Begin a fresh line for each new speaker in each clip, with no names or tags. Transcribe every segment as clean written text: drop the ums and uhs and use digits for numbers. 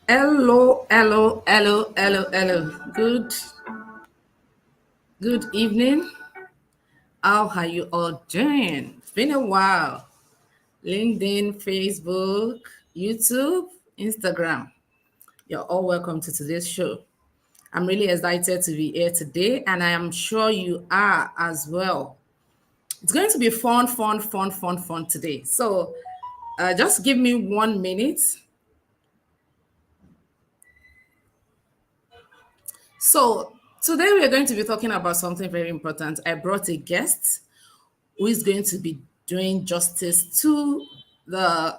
Hello, hello, hello, hello, hello. Good evening. How are you all doing? It's been a while. LinkedIn, Facebook, YouTube, Instagram. You're all welcome to today's show. I'm really excited to be here today, and I am sure you are as well. It's going to be fun, fun, fun, fun, fun today. So just give me 1 minute. So today we are going to be talking about something very important. I brought a guest who is going to be doing justice to the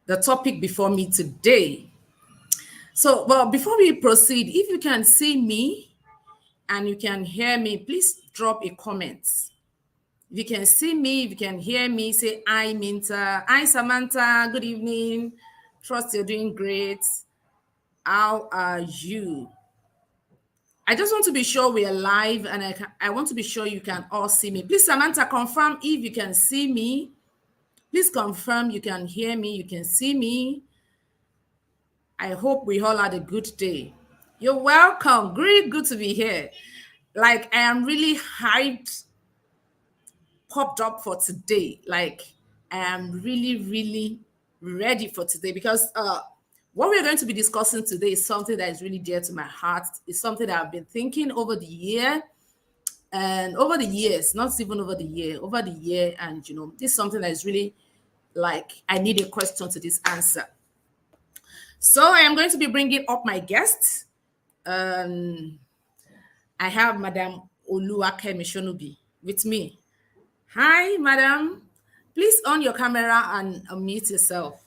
the topic before me today. So, but before we proceed, if you can see me and you can hear me, please drop a comment. If you can see me, if you can hear me, say hi, Minta. Hi, Samantha. Good evening. Trust you're doing great. How are you? I just want to be sure we are live, and I want to be sure you can all see me. Please, Samantha, confirm if you can see me. Please confirm you can hear me, you can see me. I hope we all had a good day. You're welcome. Really good to be here. Like, I am really hyped, popped up for today. Like, I am really, really ready for today because what we're going to be discussing today is something that is really dear to my heart. It's something that I've been thinking over the year and over the years, not even over the year. And, this is something that is really like, I need a question to this answer. So I am going to be bringing up my guests. Um, I have Madam Oluwakemi Shonubi with me. Hi, Madam. Please on your camera and unmute yourself.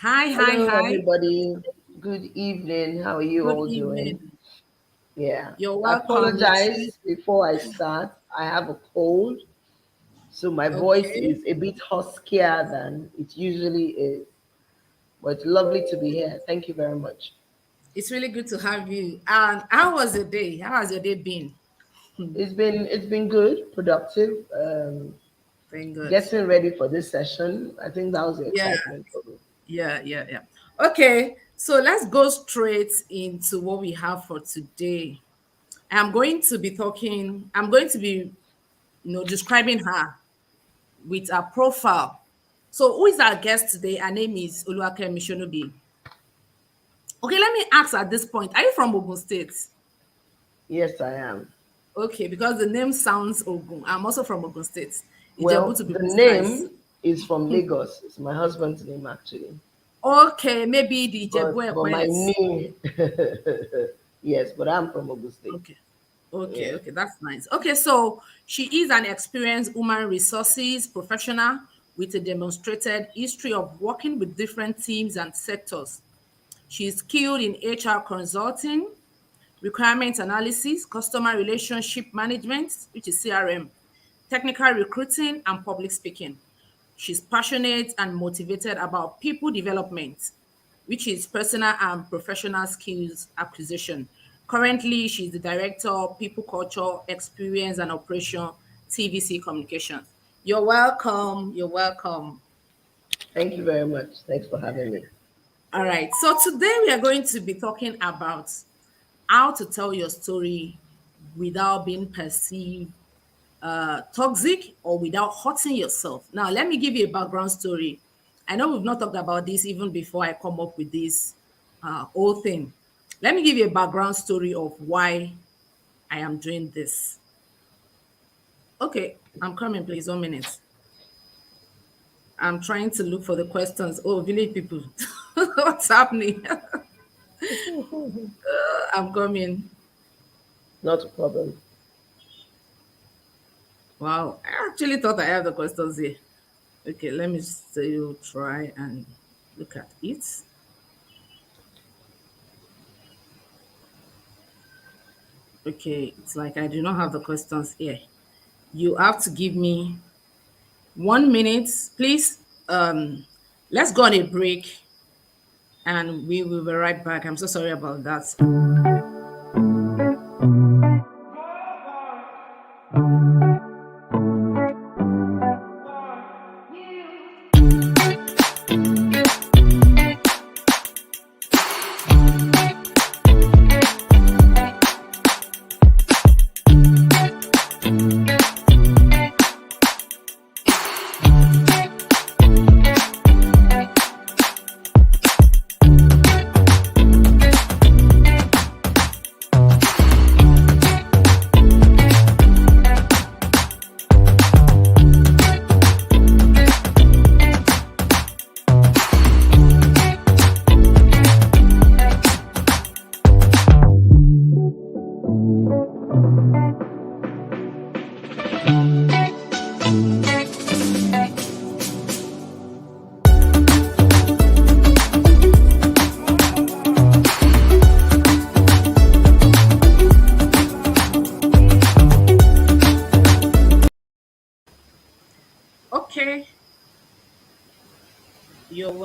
Hi, hi,
Hello,
hi.
everybody. Good evening. How are you
Good
all doing?
evening.
Yeah,
You're
I
welcome.
apologize before I start. I have a cold, so my voice
Okay.
is a bit huskier than it usually is. But it's lovely to be here. Thank you very much.
It's really good to have you. And how was your day? How has your day been?
It's been good, productive.
Very good.
Getting ready for this session. I think that was the
Yeah,
excitement for me.
yeah. Okay, so let's go straight into what we have for today. I'm going to be, describing her with her profile. So who is our guest today? Her name is Oluwakemi Shonubi. Okay, let me ask at this point, are you from Ogun State?
Yes, I am.
Okay, because the name sounds Ogun. I'm also from Ogun State. Ijebu
Well,
to be
the
precise.
name is from Lagos. It's my husband's name, actually.
Okay, maybe the Ijebu
But my
Ekwenes.
name, yes, but I'm from Ogun State.
Okay. Okay,
Yeah.
okay, that's nice. Okay, so she is an experienced human resources professional with a demonstrated history of working with different teams and sectors. She is skilled in HR consulting, requirement analysis, customer relationship management, which is CRM, technical recruiting, and public speaking. She's passionate and motivated about people development, which is personal and professional skills acquisition. Currently, she's the director of people culture, experience, and operation TVC communications. You're welcome. You're welcome.
Thank you very much. Thanks for having me.
All right. So today we are going to be talking about how to tell your story without being perceived toxic or without hurting yourself. Now, let me give you a background story. I know we've not talked about this even before I come up with this whole thing. Let me give you a background story of why I am doing this. Okay, I'm coming, please. 1 minute. I'm trying to look for the questions. Oh, village people, what's happening? I'm coming.
Not a problem.
Wow, I actually thought I had the questions here. Okay, let me still try and look at it. Okay, it's like I do not have the questions here. You have to give me 1 minute, please. Let's go on a break and we will be right back. I'm so sorry about that.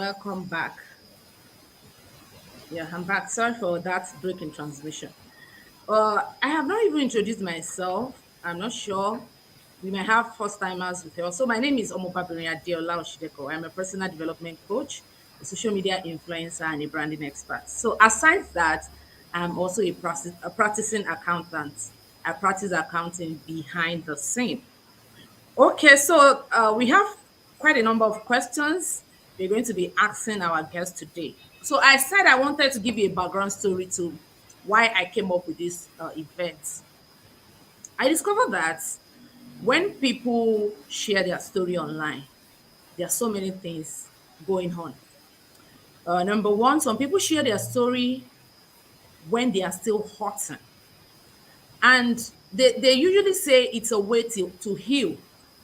welcome back. Yeah, I'm back. Sorry for that break in transmission. I have not even introduced myself. I'm not sure. We may have first timers with us. So my name is Omobabinrin Oshideko. I'm a personal development coach, a social media influencer, and a branding expert. So aside that, I'm also a practicing accountant. I practice accounting behind the scene. Okay, so we have quite a number of questions we're going to be asking our guests today. So I said I wanted to give you a background story to why I came up with this event. I discovered that when people share their story online, there are so many things going on. Number one, some people share their story when they are still hurting. And they usually say it's a way to heal.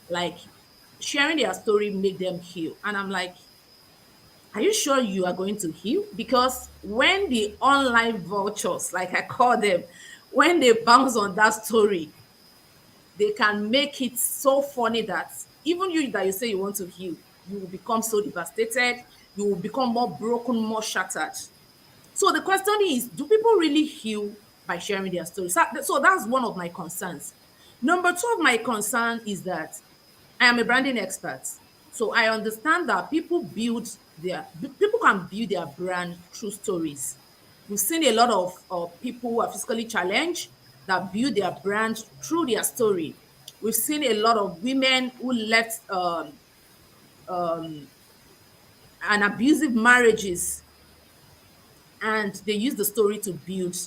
Like sharing their story make them heal. And I'm like, are you sure you are going to heal? Because when the online vultures, like I call them, when they bounce on that story, they can make it so funny that even you that you say you want to heal, you will become so devastated, you will become more broken, more shattered. So the question is, do people really heal by sharing their stories? So that's one of my concerns. Number two of my concern is that I am a branding expert. So I understand that people can build their brand through stories. We've seen a lot of people who are physically challenged that build their brand through their story. We've seen a lot of women who left an abusive marriages and they use the story to build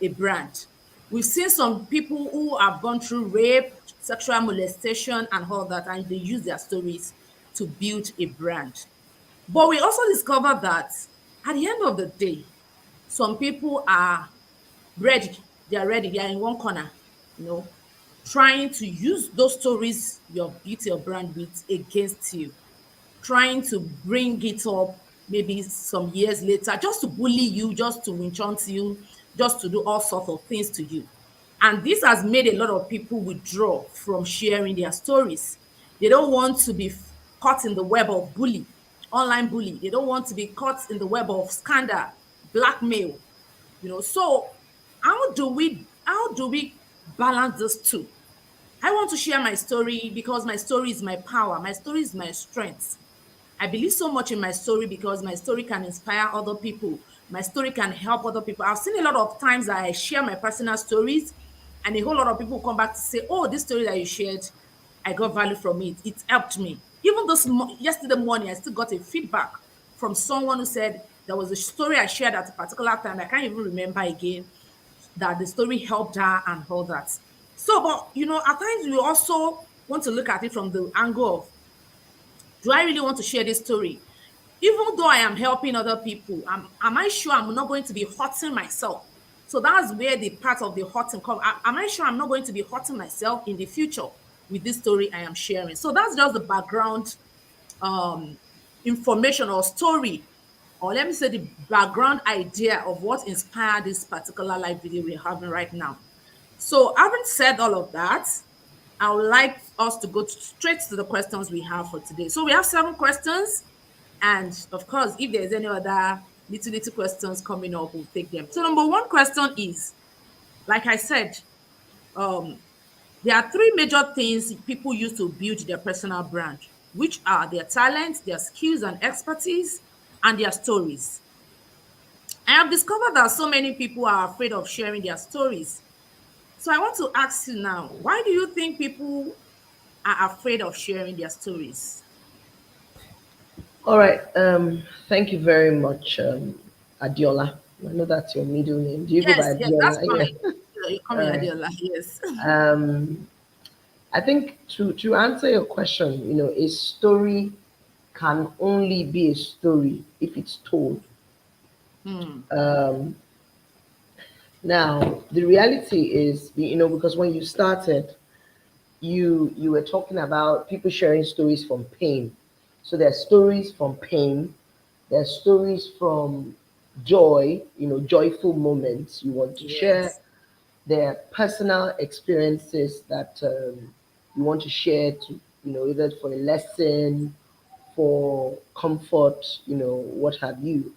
a brand. We've seen some people who have gone through rape, sexual molestation, and all that, and they use their stories to build a brand. But we also discovered that at the end of the day, some people are ready. They are ready. They are in one corner, you know, trying to use those stories you built your brand with against you, trying to bring it up maybe some years later, just to bully you, just to enchant you, just to do all sorts of things to you. And this has made a lot of people withdraw from sharing their stories. They don't want to be caught in the web of bully, online bully. They don't want to be caught in the web of scandal, blackmail. So how do we balance these two? I want to share my story because my story is my power. My story is my strength. I believe so much in my story because my story can inspire other people. My story can help other people. I've seen a lot of times that I share my personal stories, and a whole lot of people come back to say, "Oh, this story that you shared, I got value from it. It helped me." Even yesterday morning, I still got a feedback from someone who said there was a story I shared at a particular time. I can't even remember again that the story helped her and all that. So, but at times we also want to look at it from the angle of, do I really want to share this story? Even though I am helping other people, am I sure I'm not going to be hurting myself? So that's where the part of the hurting come. Am I sure I'm not going to be hurting myself in the future with this story I am sharing? So that's just the background um, information or story, or let me say the background idea of what inspired this particular live video we're having right now. So having said all of that, I would like us to go straight to the questions we have for today. So we have 7 questions. And of course, if there's any other little questions coming up, we'll take them. So number one question is, like I said, um, there are 3 major things people use to build their personal brand, which are their talents, their skills and expertise, and their stories. I have discovered that so many people are afraid of sharing their stories. So I want to ask you now, why do you think people are afraid of sharing their stories?
All right. Thank you very much, Adiola. I know that's your middle name. Do you go by
Yes, yes, that's
Adiola?
fine.
Yeah.
You call
All
me
right.
Adiola, yes.
Um, I think to answer your question, a story can only be a story if it's told.
Hmm.
Um, Now, the reality is, because when you started, you were talking about people sharing stories from pain. So there's stories from pain, there's stories from joy, joyful moments you want to share.
Yes.
There are personal experiences that you want to share to, either for a lesson, for comfort, what have you.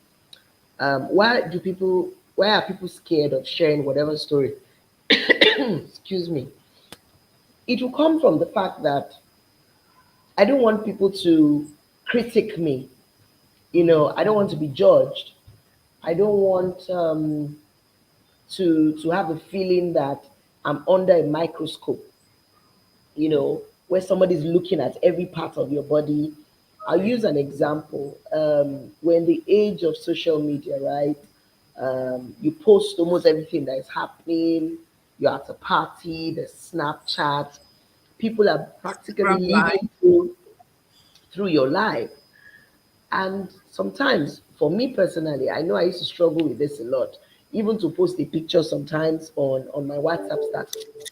Why are people scared of sharing whatever story? Excuse me. It will come from the fact that I don't want people to critique me. I don't want to be judged. I don't want to have a feeling that I'm under a microscope, where somebody's looking at every part of your body. I'll use an example. We're in the age of social media, right? You post almost everything that is happening. You're at a party, there's Snapchat. People are practically
Instagram live.
living through your life. And sometimes, for me personally, I know I used to struggle with this a lot. Even to post a picture sometimes on my WhatsApp status,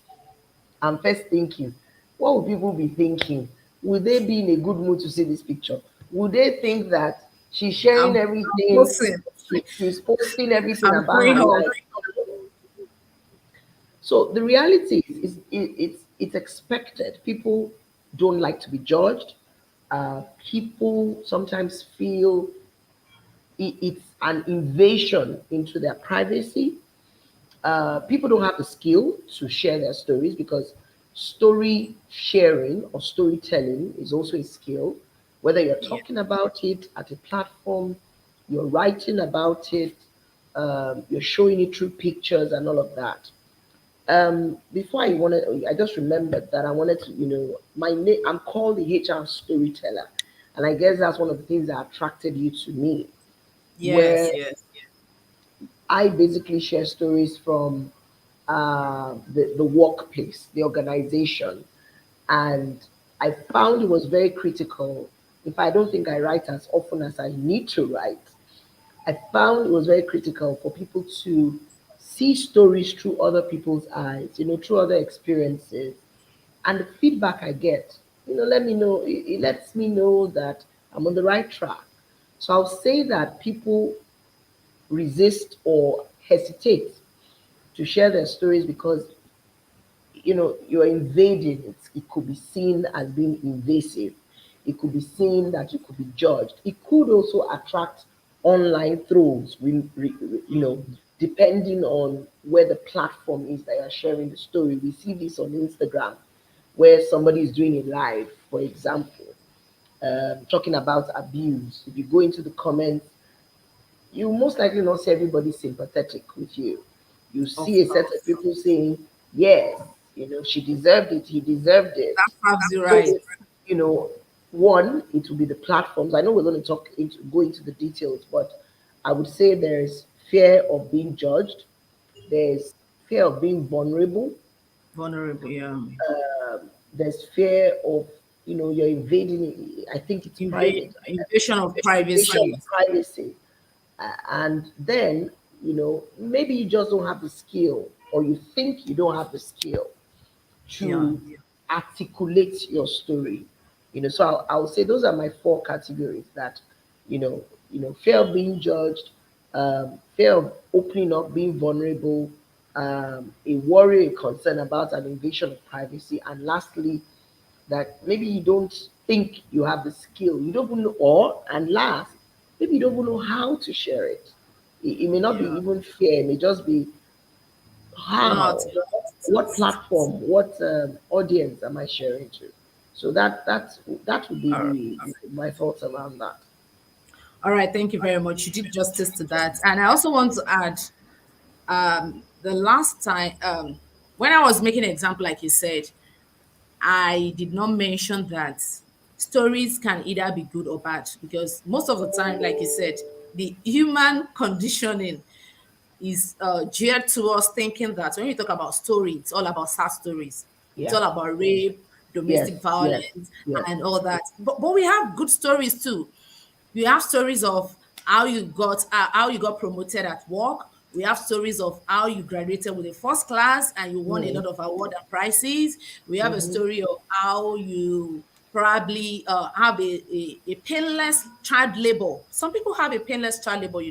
I'm first thinking, what will people be thinking? Will they be in a good mood to see this picture? Will they think that she's sharing
I'm
everything,
posting.
she's posting everything
I'm
about
showing
her
off.
life? So the reality is, it's expected. People don't like to be judged. People sometimes feel it's an invasion into their privacy. People don't have the skill to share their stories because story sharing or storytelling is also a skill. Whether you're
Yeah.
talking about it at a platform, you're writing about it, you're showing it through pictures and all of that. Before I just remembered that I wanted to, my name, I'm called the HR storyteller. And I guess that's one of the things that attracted you to me, where
Yes, yes.
I basically share stories from the workplace, the organization. And I found it was very critical. If I don't think I write as often as I need to write, I found it was very critical for people to see stories through other people's eyes, through other experiences. And the feedback I get, let me know, it lets me know that I'm on the right track. So I'll say that people resist or hesitate to share their stories because you're invading it. It could be seen as being invasive. It could be seen that you could be judged. It could also attract online trolls, depending on where the platform is that you're sharing the story. We see this on Instagram, where somebody is doing a live, for example, talking about abuse. If you go into the comments, you most likely not see everybody sympathetic with you. You
Of
see a set of
course.
people saying, yes, she deserved it, he deserved it.
That serves you
So,
right.
you know, one, it will be the platforms. I know we're going to go into the details, but I would say there's fear of being judged, there's fear of being vulnerable,
Vulnerable, yeah.
there's fear of, you're invading, I think it's private,
Invasion of
invasion
privacy.
of privacy. And then, maybe you just don't have the skill, or you think you don't have the skill
Yeah.
to articulate your story. So I'll say those are my four categories that, fear of being judged, fear of opening up, being vulnerable, a worry, a concern about an invasion of privacy, and lastly, that maybe you don't think you have the skill, you don't even know, or and last, maybe you don't even know how to share it. It may not be
Yeah.
even fear, it may just be
You don't know how
how,
to do
what
it.
platform, what audience am I sharing to? So that would be
All right.
my thoughts around that.
All right. Thank you very much. You did justice to that. And I also want to add the last time, when I was making an example, like you said, I did not mention that stories can either be good or bad because most of the time, like you said, the human conditioning is geared towards thinking that when you talk about story, it's all about sad stories. It's
Yeah.
all about rape, domestic
Yes. Yes.
violence,
Yes.
and all that. But we have good stories too. We have stories of how you got promoted at work. We have stories of how you graduated with a first class and you won a
Mm.
lot of award and prizes. We have a
Mm-hmm.
story of how you probably have a painless child labor. Some people have a painless child labor,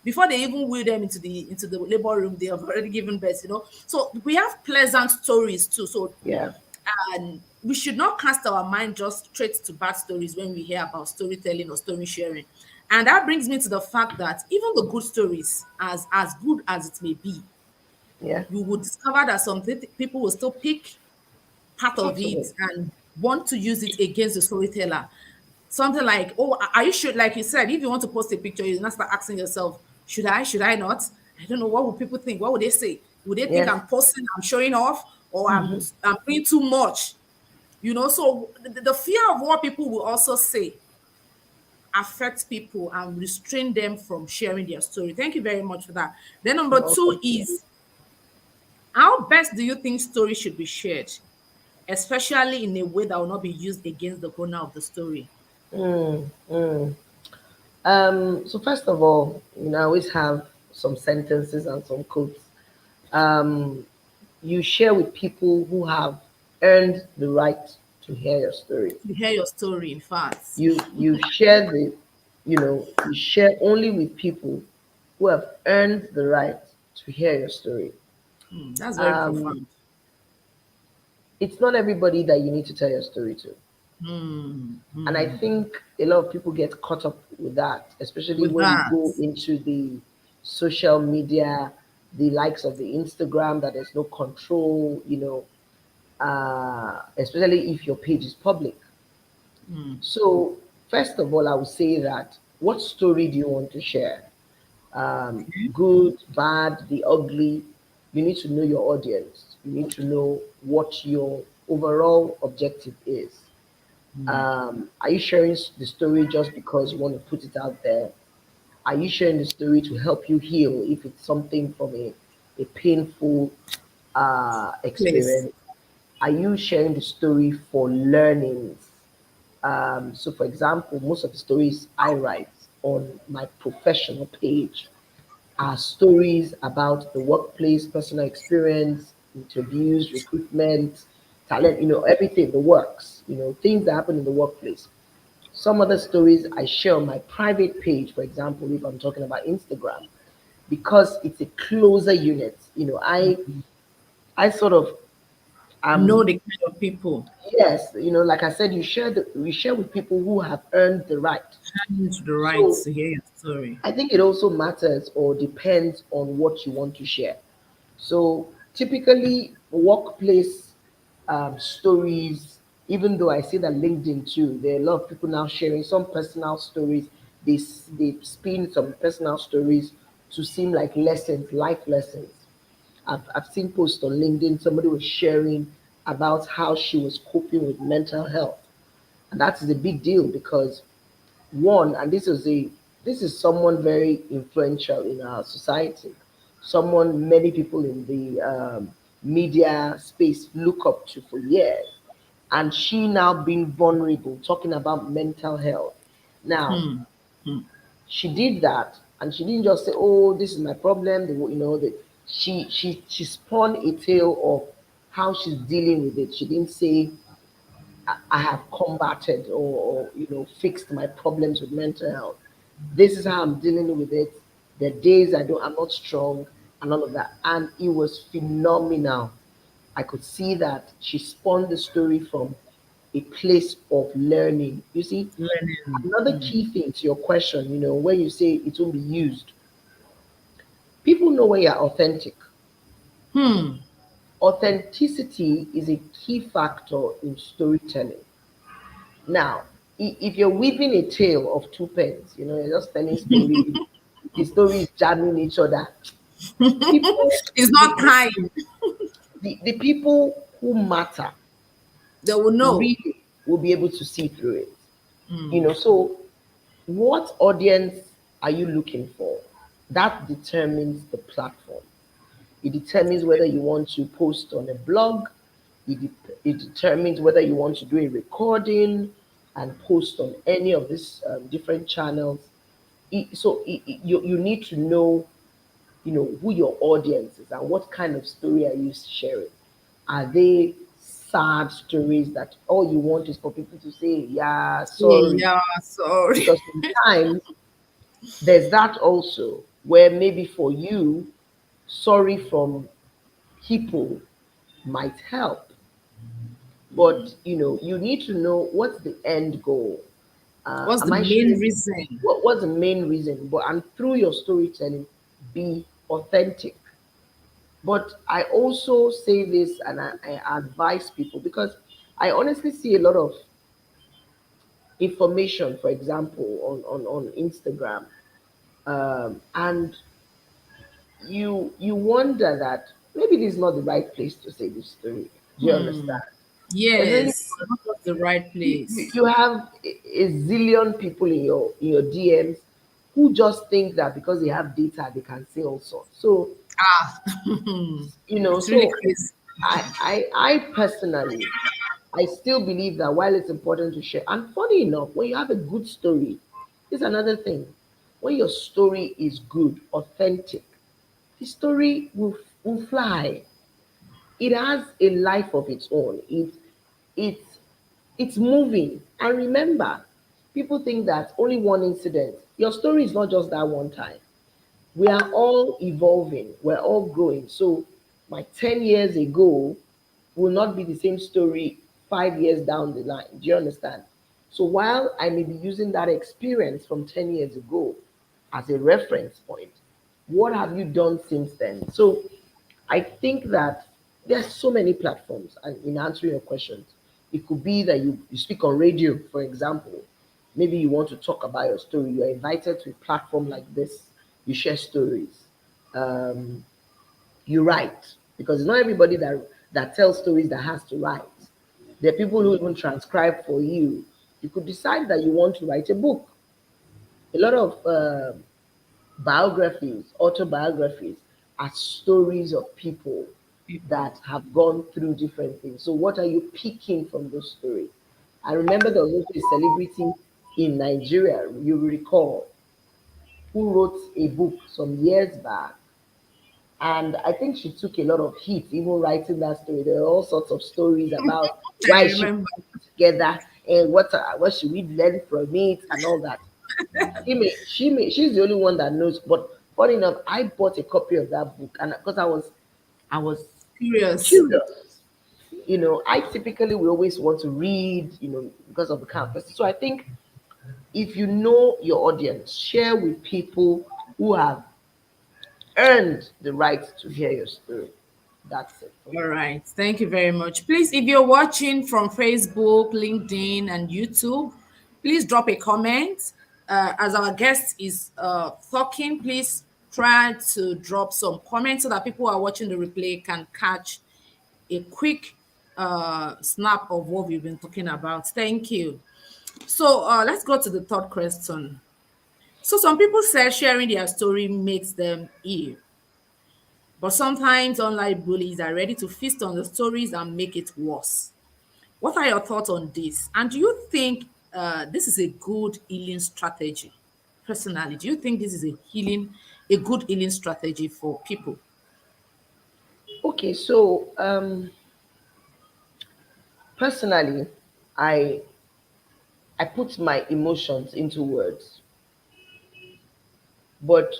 before they even wheel them into the labor room, they have already given birth. So we have pleasant stories too. So
Yeah.
And we should not cast our mind just straight to bad stories when we hear about storytelling or story sharing. And that brings me to the fact that even the good stories, as good as it may be,
Yeah,
you would discover that some people will still pick part of it
absolutely.
and want to use it against the storyteller. Something like, oh, are you sure? Like you said, if you want to post a picture, you not start asking yourself, should I? Should I not? I don't know. What would people think? What would they say? Would they think
Yes.
I'm posting, I'm showing off, or I'm doing too much? So the fear of what people will also say affects people and restrain them from sharing their story. Thank you very much for that. Then
You're
number two
welcome.
is, how best do you think story should be shared, especially in a way that will not be used against the owner of the story?
Mm, mm. So first of all, I always have some sentences and some quotes. Um, you share with people who have earned the right to hear your story.
To hear your story, in fact.
You share you share only with people who have earned the right to hear your story.
That's very
Um,
profound.
it's not everybody that you need to tell your story to.
Hmm.
And I
Hmm.
think a lot of people get caught up with that, especially
With
when we
that,
go into the social media, the likes of the Instagram, that there's no control, especially if your page is public. So, first of all, I would say that what story do you want to share? Good, bad, the ugly. You need to know your audience. You need to know what your overall objective is. Are you sharing the story just because you want to put it out there? Are you sharing the story to help you heal if it's something from a painful
place.
experience? Are you sharing the story for learnings? So, for example, most of the stories I write on my professional page are stories about the workplace, personal experience, interviews, recruitment, talent, everything, the works, things that happen in the workplace. Some other stories I share on my private page, for example, if I'm talking about Instagram, because it's a closer unit. I sort of
Know
um
the kind of people.
yes, like I said, we share with people who have earned the right.
Having the right
So
to hear your story.
I think it also matters or depends on what you want to share. So typically, workplace stories, even though I see that LinkedIn too, there are a lot of people now sharing some personal stories. They spin some personal stories to seem like lessons, life lessons. I've seen posts on LinkedIn, somebody was sharing about how she was coping with mental health. And that is a big deal because one, and this is someone very influential in our society, someone many people in the media space look up to for years, and she now being vulnerable, talking about mental health. Now, she did that, and she didn't just say, "Oh, this is my problem." She spun a tale of how she's dealing with it. She didn't say, I have combated or fixed my problems with mental health. This is how I'm dealing with it. The days I'm not strong and all of that. And it was phenomenal. I could see that she spun the story from a place of learning. You see,
Learning.
another key thing to your question, when you say it will be used, people know when you're authentic. Authenticity is a key factor in storytelling. Now, if you're weaving a tale of two pens, you're just telling stories, the stories jamming each other. People,
It's
the,
not
the,
time.
the people who matter
They will know.
really will be able to see through it. So what audience are you looking for? That determines the platform. It determines whether you want to post on a blog. It determines whether you want to do a recording and post on any of these different channels. You need to know, who your audience is and what kind of story are you sharing. Are they sad stories that all you want is for people to say, "Yeah, sorry"?
Yeah, sorry.
Because sometimes there's that also where maybe for you, sorry from people might help. but you need to know what's the end goal.
What's the
Am I
main
sharing
reason?
what's the main reason? But and through your storytelling, be authentic. But I also say this and I advise people because I honestly see a lot of information, for example, on Instagram, and you wonder that maybe this is not the right place to say this story. Do you
Hmm.
understand? Especially
Yes, not just the right place.
you have a zillion people in your DMs who just think that because they have data they can say all sorts. So
Ah, it's really
so
crazy.
I personally I still believe that while it's important to share, and funny enough, when you have a good story, is another thing. When your story is good, authentic, the story will fly. It has a life of its own. It's it's moving. And remember, people think that only one incident. Your story is not just that one time. We are all evolving. We're all growing. So my 10 years ago will not be the same story 5 years down the line. Do you understand? So while I may be using that experience from 10 years ago as a reference point, what have you done since then? So I think that there's so many platforms, and in answering your questions, it could be that you speak on radio, for example. Maybe you want to talk about your story. You're invited to a platform like this. You share stories. Um, you write because it's not everybody that tells stories that has to write. There are people who even transcribe for you. You could decide that you want to write a book. A lot of biographies, autobiographies, are stories of people
People.
that have gone through different things. So, what are you picking from those stories? I remember there was also a celebrity in Nigeria, you will recall, who wrote a book some years back. And I think she took a lot of heat, even writing that story. There are all sorts of stories about
I
why she
remember.
put it together and what should we learn from it and all that. She's the only one that knows. But funny enough, I bought a copy of that book, and because I was
Curious.
curious. I typically will always want to read, because of the kind of person. So I think if you know your audience, share with people who have earned the right to hear your story. That's it for me.
All right. Thank you very much. Please, if you're watching from Facebook, LinkedIn, and YouTube, please drop a comment. As our guest is talking, please try to drop some comments so that people who are watching the replay can catch a quick snap of what we've been talking about. Thank you. So let's go to the third question. So some people say sharing their story makes them ill. But sometimes online bullies are ready to feast on the stories and make it worse. What are your thoughts on this? And do you think this is a good healing strategy? Personally, do you think this is a good healing strategy for people?
Okay, so personally, I I put my emotions into words, but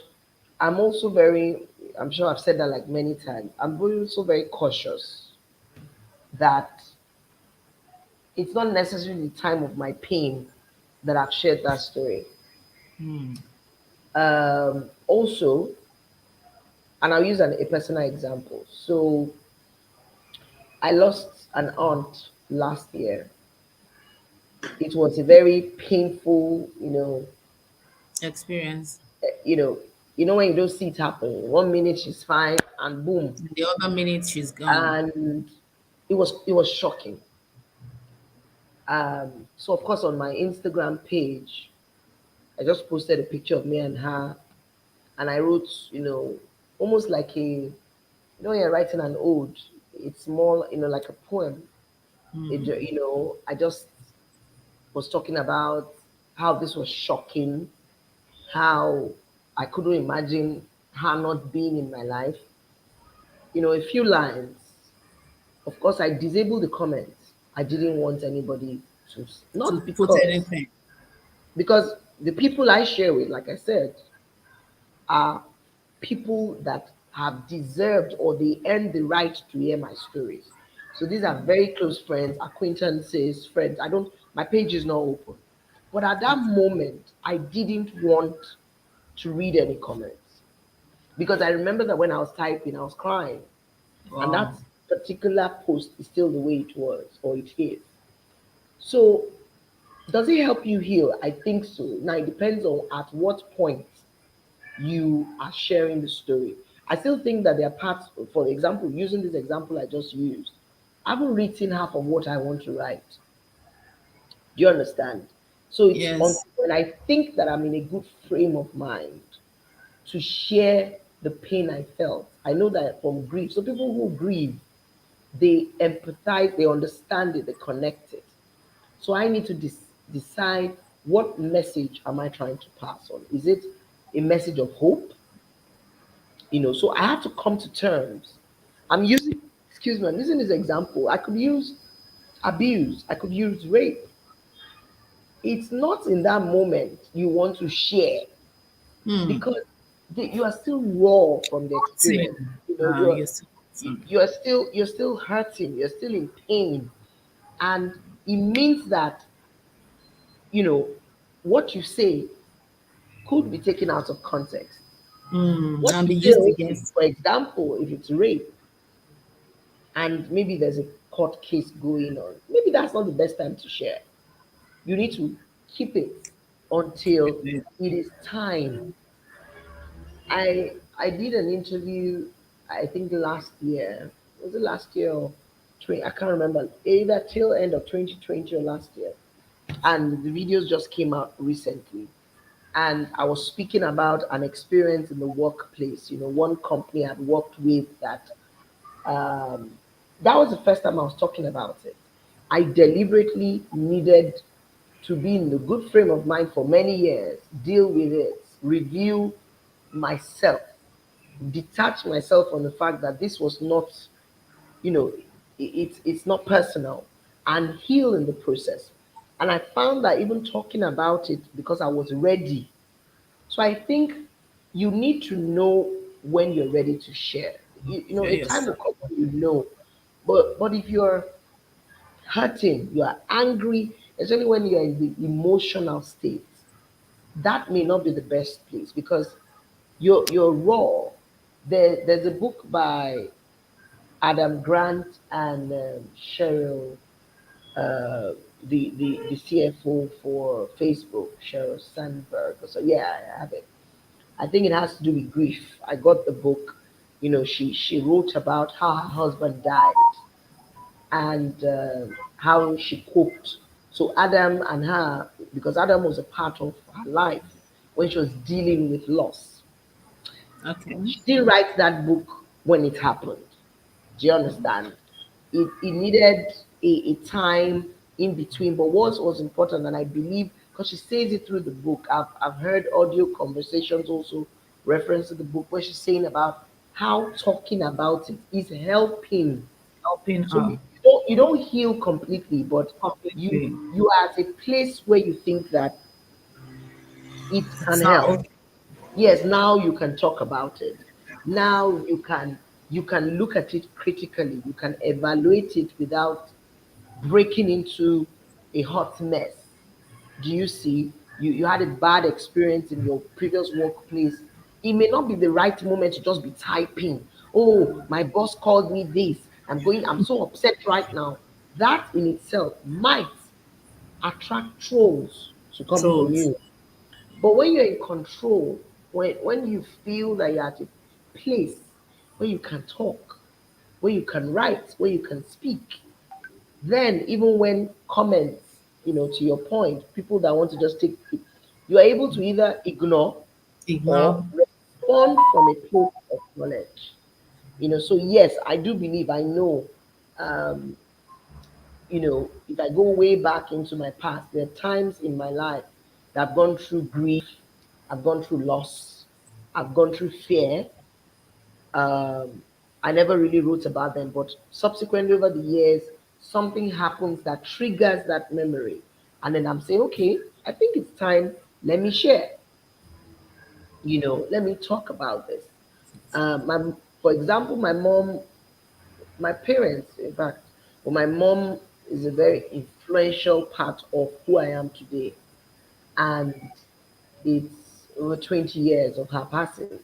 I'm also very. I'm sure I've said that like many times. I'm also very cautious that it's not necessarily the time of my pain that I've shared that story. Also, and I'll use a personal example. So I lost an aunt last year. It was a very painful,
Experience.
you know, when you don't see it happen. 1 minute she's fine, and boom,
The other minute she's gone.
and it was shocking. So of course on my Instagram page, I just posted a picture of me and her, and I wrote, almost like when you're writing an ode. It's more, like a poem. I just was talking about how this was shocking, how I couldn't imagine her not being in my life. A few lines. Of course, I disabled the comments. I didn't want anybody to,
To
not
put
because,
anything.
the people I share with, like I said, are people that have deserved or they earned the right to hear my stories. So these are very close friends, acquaintances, friends. I don't, my page is not open. But at that moment, I didn't want to read any comments because I remember that when I was typing, I was crying. And that
Wow.
particular post is still the way it was or it is. So does it help you heal? I think so. Now it depends on at what point you are sharing the story. I still think that there are parts, for example, using this example I just used, I haven't written half of what I want to write. Do you understand? So it's on
Yes.
when I think that I'm in a good frame of mind to share the pain I felt. I know that from grief. So people who grieve, they empathize, they understand it, they connect it. So I need to decide what message am I trying to pass on? Is it a message of hope? So I have to come to terms. I'm using, excuse me, I'm using this example. I could use abuse, I could use rape. It's not in that moment you want to share
Hmm.
because you are still raw from the experience.
Team.
You know,
Yes.
you're still hurting, you're still in pain, and it means that you know what you say could be taken out of context.
Hmm.
What
And
you
be
say,
used
okay,
against.
for example, if it's rape and maybe there's a court case going on, maybe that's not the best time to share. You need to keep it until
Yeah.
it is time. I did an interview, I think last year. Was it last year or 20? I can't remember. Either till end of 2020 or last year. And the videos just came out recently. And I was speaking about an experience in the workplace. One company I'd worked with um, that was the first time I was talking about it. I deliberately needed to be in the good frame of mind for many years, deal with it, review myself, detach myself from the fact that this was not, it's not personal, and heal in the process. And I found that even talking about it because I was ready. So I think you need to know when you're ready to share.
Share
A time will
yourself.
come when you know. But if you're hurting, you are angry, especially when you're in the emotional state, that may not be the best place because you're raw. There's a book by Adam Grant and Cheryl, uh, the CFO for Facebook, Sheryl Sandberg. So yeah, I have it. I think it has to do with grief. I got the book. She wrote about how her husband died and how she coped. So Adam and her, because Adam was a part of her life when she was dealing with loss.
Okay.
She didn't write that book when it happened. Do you understand? It needed a time in between. But what was important, and I believe, because she says it through the book, I've heard audio conversations also reference to the book where she's saying about how talking about it is helping.
Helping
So
her
you don't heal completely, but you
completely.
you are at a place where you think that it can
It's not
help.
okay.
Yes, now you can talk about it. Now you can look at it critically. You can evaluate it without breaking into a hot mess. Do you see? You had a bad experience in your previous workplace. It may not be the right moment to just be typing. Oh, my boss called me this. I'm so upset right now. That in itself might attract trolls to come for
So
you. But when you're in control, when you feel that you're at a place where you can talk, where you can write, where you can speak, then even when comments, to your point, people that want to just take it, you are able to either ignore or
ignore.
respond from a place of knowledge. So yes, I do believe I know. Um, if I go way back into my past, there are times in my life that I've gone through grief, I've gone through loss, I've gone through fear. Um, I never really wrote about them, but subsequently over the years, something happens that triggers that memory. And then I'm saying, okay, I think it's time, let me share, let me talk about this. For example, my mom, my parents, in fact, But my mom is a very influential part of who I am today. And it's over 20 years of her passing.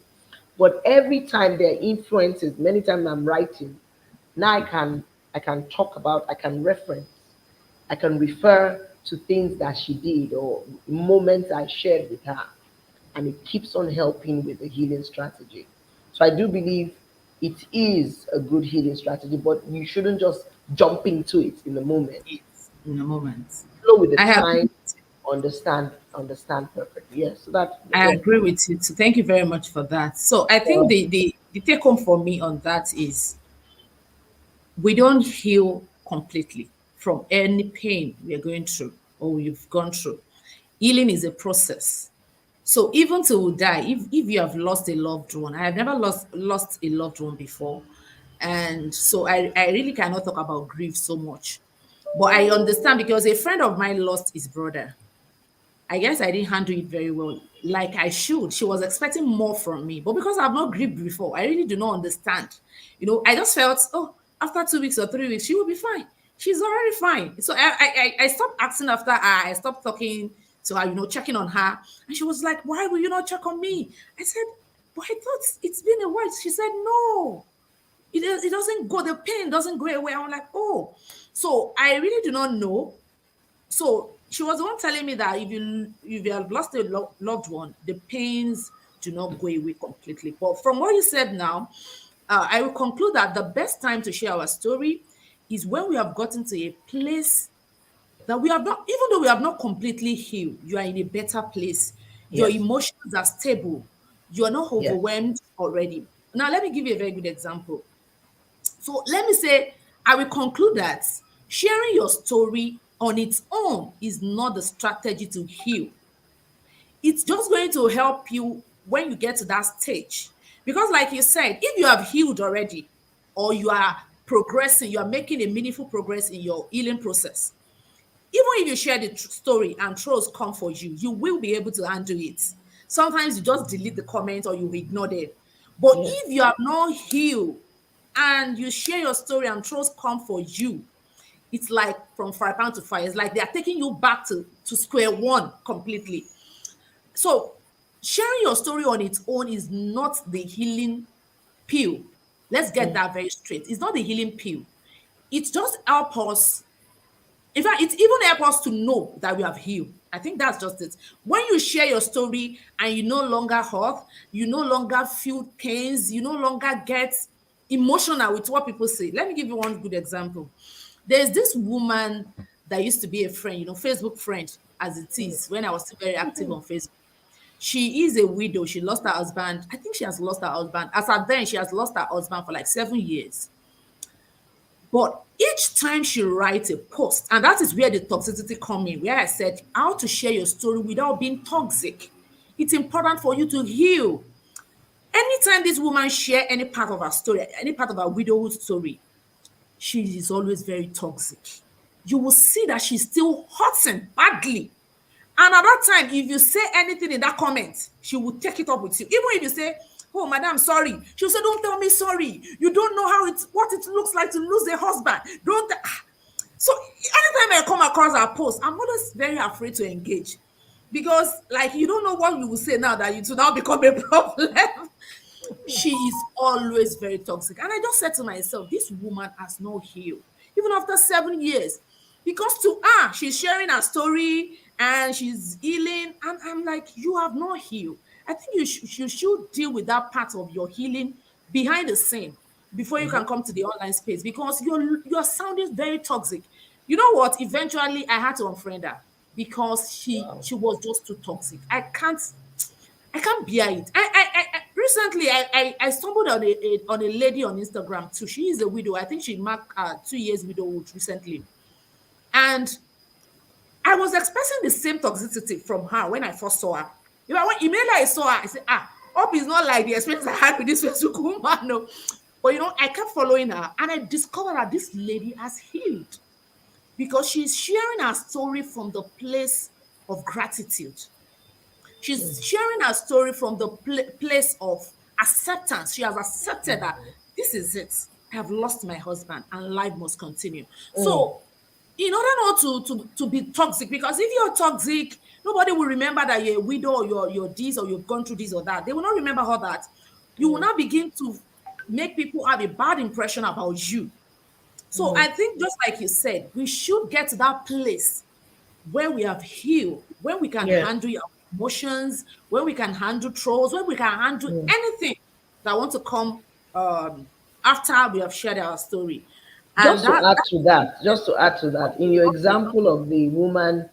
But every time there are influences, many times I'm writing, now I can talk about, I can reference, I can refer to things that she did or moments I shared with her. And it keeps on helping with the healing strategy. So I do believe it is a good healing strategy, but you shouldn't just jump into it in the moment.
Yes, in a moment.
Flow with the
I have
time, understand perfectly. Yes, so that
I
yeah.
agree with you. So thank you very much for that. So I think the take home for me on that is we don't heal completely from any pain we are going through or you've gone through. Healing is a process. So even till we die, if you have lost a loved one, I have never lost a loved one before. And so I really cannot talk about grief so much. But I understand because a friend of mine lost his brother. I guess I didn't handle it very well, like I should. She was expecting more from me, but because I've not grieved before, I really do not understand. I just felt, oh, after 2 weeks or 3 weeks, she will be fine. She's already fine. So I stopped asking after her. I stopped talking to her, checking on her, and she was like, "Why will you not check on me?" I said, "But I thought it's been a while." She said, "No, it doesn't go. The pain doesn't go away." I'm like, "Oh," so I really do not know. So she was the one telling me that if you have lost a loved one, the pains do not go away completely. But from what you said now, I will conclude that the best time to share our story is when we have gotten to a place that we have not, even though we have not completely healed, you are in a better place. Your
Yes,
emotions are stable. You are not
yes,
overwhelmed already. Now, let me give you a very good example. So let me say, I will conclude that sharing your story on its own is not the strategy to heal. It's just going to help you when you get to that stage. Because, like you said, if you have healed already or you are progressing, you are making a meaningful progress in your healing process, even if you share the story and trolls come for you, you will be able to handle it. Sometimes you just delete the comment or you ignore them. But
yes,
if you have not healed and you share your story and trolls come for you, it's like from fry pan to fire. It's like they are taking you back to square one completely. So sharing your story on its own is not the healing pill. Let's get that very straight. It's not the healing pill. It's just help us. In fact, it even helps us to know that we have healed. I think that's just it. When you share your story and you no longer hurt, you no longer feel pains, you no longer get emotional with what people say. Let me give you one good example. There's this woman that used to be a friend, Facebook friend, as it is, when I was still very active on Facebook. She is a widow. She lost her husband. I think she has lost her husband. As at then, she has lost her husband for like 7 years. But each time she writes a post, and that is where the toxicity come in, where I said how to share your story without being toxic. It's important for you to heal. Anytime this woman share any part of her story, any part of her widowhood story, she is always very toxic. You will see that she's still hurting badly. And at that time, if you say anything in that comment, she will take it up with you. Even if you say, "Oh, madam, sorry," she'll say, "Don't tell me sorry. You don't know what it looks like to lose a husband. Don't." So anytime I come across her post, I'm always very afraid to engage because, like, you don't know what you will say now that it will now become a problem. She is always very toxic. And I just said to myself, this woman has no healed, even after 7 years. Because to her, she's sharing her story and she's healing. And I'm like, you have not healed. I think you should deal with that part of your healing behind the scene before you can come to the online space because you're sounding very toxic. You know what? Eventually, I had to unfriend her because
wow,
she was just too toxic. I can't bear it. Recently I stumbled on a lady on Instagram too. She is a widow. I think she marked 2 years widowhood recently, and I was expecting the same toxicity from her when I first saw her. Immediately I saw her, I said, hope it's not like the experience I had with this Facebook woman. No. But I kept following her and I discovered that this lady has healed because she's sharing her story from the place of gratitude. She's sharing her story from the place of acceptance. She has accepted that this is it. I have lost my husband and life must continue.
Mm.
So in order not to be toxic, because if you're toxic, nobody will remember that you're a widow or you're this or you've gone through this or that. They will not remember all that. You will
Mm.
not begin to make people have a bad impression about you. So
Mm.
I think just like you said, we should get to that place where we have healed, when we can
Yeah.
handle our emotions, when we can handle trolls, when we can handle
Mm.
anything that want to come um, after we have shared our story. And
Just to add
that
to that, in
okay,
your
okay,
example of the woman,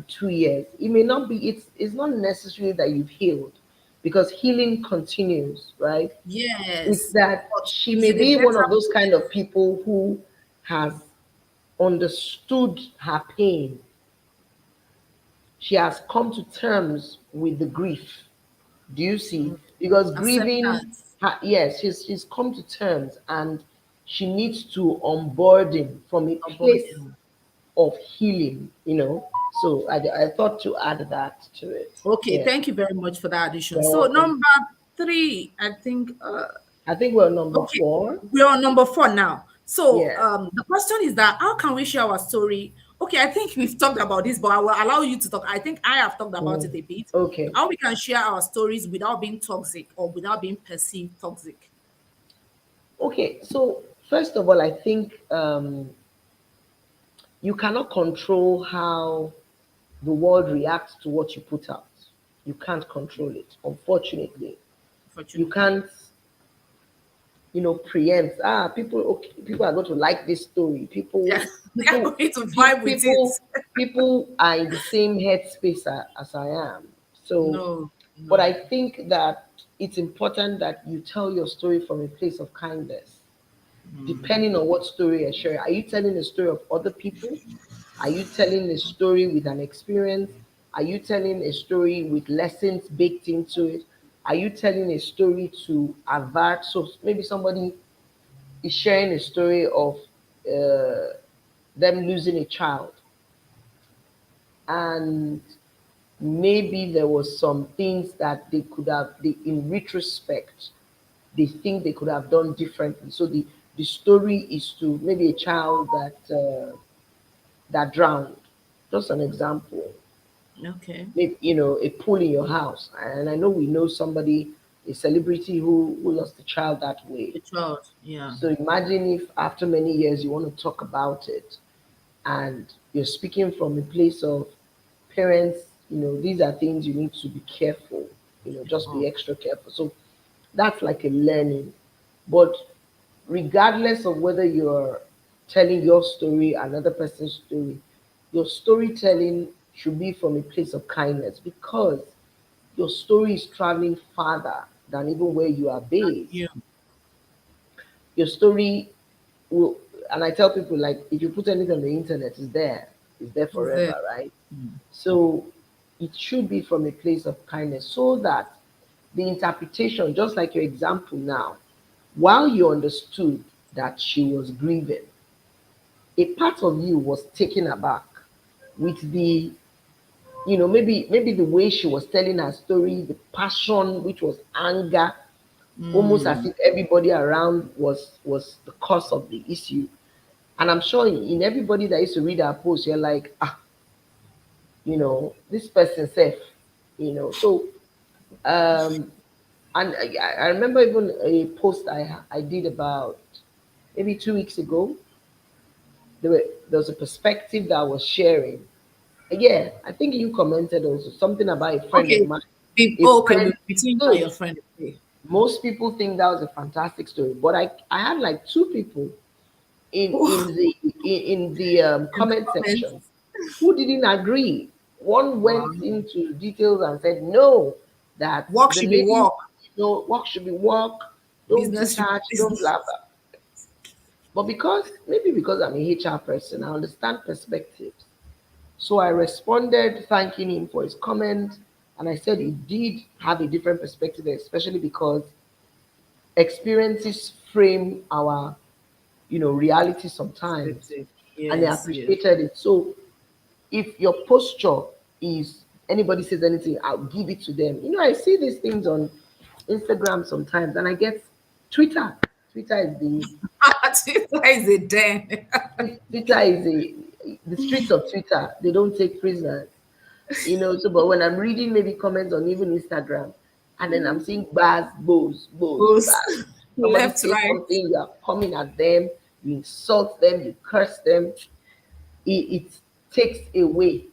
2 years, it may not be, it's not necessarily that you've healed, because healing continues, right? It's
yes,
that
but
she
is
may
it a
be one
better
of those kind
place?
of people who has understood her pain. She has come to terms with the grief. Do you see? Because grieving,
Acceptance.
yes, she's come to terms, and she needs to onboarding from a place
Avoiding.
of healing. So I thought to add that to it.
Okay,
Yeah,
thank you very much for that addition.
you're
So
welcome.
number three, I think
I think we're number
okay,
4.
we're on number four now. So
Yeah.
the question is that how can we share our story? Okay, I think we've talked about this, but I will allow you to talk. I think I have talked about it
Mm.
a bit.
Okay.
How we can share our stories without being toxic or without being perceived toxic.
Okay. So first of all, I think you cannot control how the world reacts to what you put out. You can't control it, unfortunately. You
Unfortunately,
can't, preempt. People are going to like this story. People,
yeah, they are
people,
going to vibe with it.
people, people are in the same headspace as I am. So,
No,
but I
no.
think that it's important that you tell your story from a place of kindness, depending on what story you're sharing. Are you telling a story of other people? Are you telling a story with an experience? Are you telling a story with lessons baked into it? Are you telling a story to avert? So maybe somebody is sharing a story of them losing a child, and maybe there was some things that in retrospect, they think they could have done differently. So the story is to maybe a child that drowned. Just an example.
Okay,
Maybe, a pool in your house. And I know we know somebody, a celebrity who lost a child that way.
the child. Yeah.
So imagine if after many years you want to talk about it, and you're speaking from a place of parents, these are things you need to be careful, just be
Oh,
extra careful. So that's like a learning. But regardless of whether you're telling your story, another person's story, your storytelling should be from a place of kindness, because your story is traveling farther than even where you are based.
yeah.
Your story will, and I tell people, like, if you put anything on the internet, it's there
Is there?
forever, right? So it should be from a place of kindness, so that the interpretation, just like your example now, while you understood that she was grieving, a part of you was taken aback with maybe the way she was telling her story, the passion, which was anger, almost as
Mm,
if everybody around was the cause of the issue. And I'm sure in everybody that used to read our post, you're like, this person safe, So, um, and I remember even a post I did about maybe 2 weeks ago. There was a perspective that I was sharing. Yeah, I think you commented also something about a friend of
okay.
mine. A
Okay,
friend,
between you and
good.
your friend. Okay.
Most people think that was a fantastic story, but I had like two people in
Oh,
in the in the
in the
comment
comments.
section who didn't agree. One
Wow.
went into details and said no, that
Work
the
should be
lady,
work.
work should be work, don't
Business
push
should be
her, don't
business.
blah blah. But because I'm a HR person, I understand perspectives. So I responded thanking him for his comment, and I said he did have a different perspective, especially because experiences frame our reality sometimes,
Perspective.
and they
Yes, yes.
appreciated it. So if your posture is anybody says anything, I'll give it to them. I see these things on Instagram sometimes, and I get Twitter. Twitter is the
Twitter is a den.
Twitter is the streets of Twitter. They don't take prisoners. So but when I'm reading maybe comments on even Instagram, and then I'm seeing bars, bows,
Goes
bars. Somebody
left,
says
right.
something, you are coming at them, you insult them, you curse them. It takes away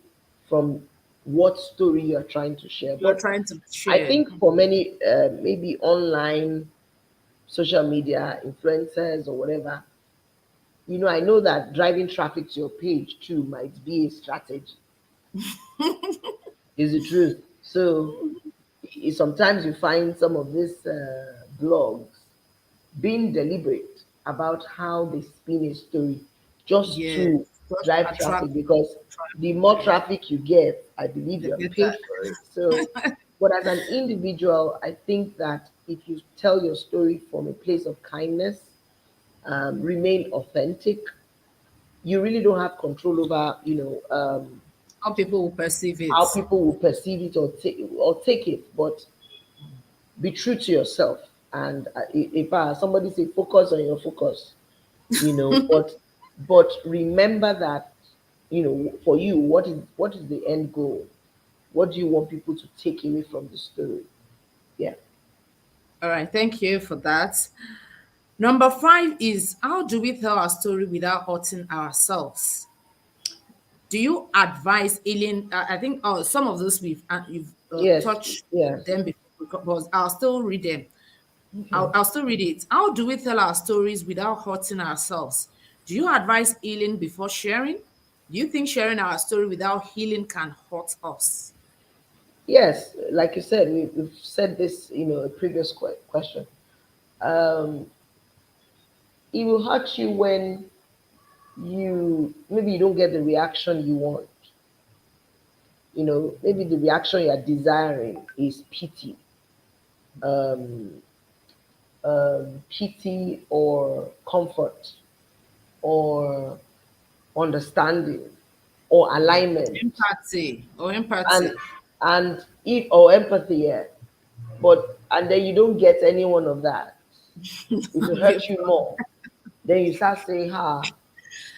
from what story you're trying to share.
You're
But
trying to
I
share.
think for many, maybe online social media influencers or whatever, I know that driving traffic to your page too might be a strategy. Is the truth. So sometimes you find some of these blogs being deliberate about how they spin a story just
Yes,
to
just
drive
attract
traffic, because the
traffic.
more
Yeah,
traffic you get, I believe
the
you're
better.
paid for it. So, but as an individual, I think that if you tell your story from a place of kindness, remain authentic, you really don't have control over,
How people will perceive it.
how people will perceive it or take it. But be true to yourself. And if somebody say focus on your focus, but remember that, for you, what is the end goal? What do you want people to take away from the story? Yeah.
All right, thank you for that. Number 5 is, how do we tell our story without hurting ourselves? Do you advise healing? I think some of those you've
Yes.
touched
Yes.
them before, but I'll still read them.
Okay.
I'll still read it. How do we tell our stories without hurting ourselves? Do you advise healing before sharing? Do you think sharing our story without healing can hurt us?
Yes, like you said, we've said this, a previous question. Um, it will hurt you when maybe you don't get the reaction you want. Maybe the reaction you're desiring is pity, um, pity or comfort or understanding or
Yeah.
alignment,
Empathy or
and
empathy.
if or empathy, yeah. But and then you don't get any one of that, it will hurt you more. Then you start saying,
Bad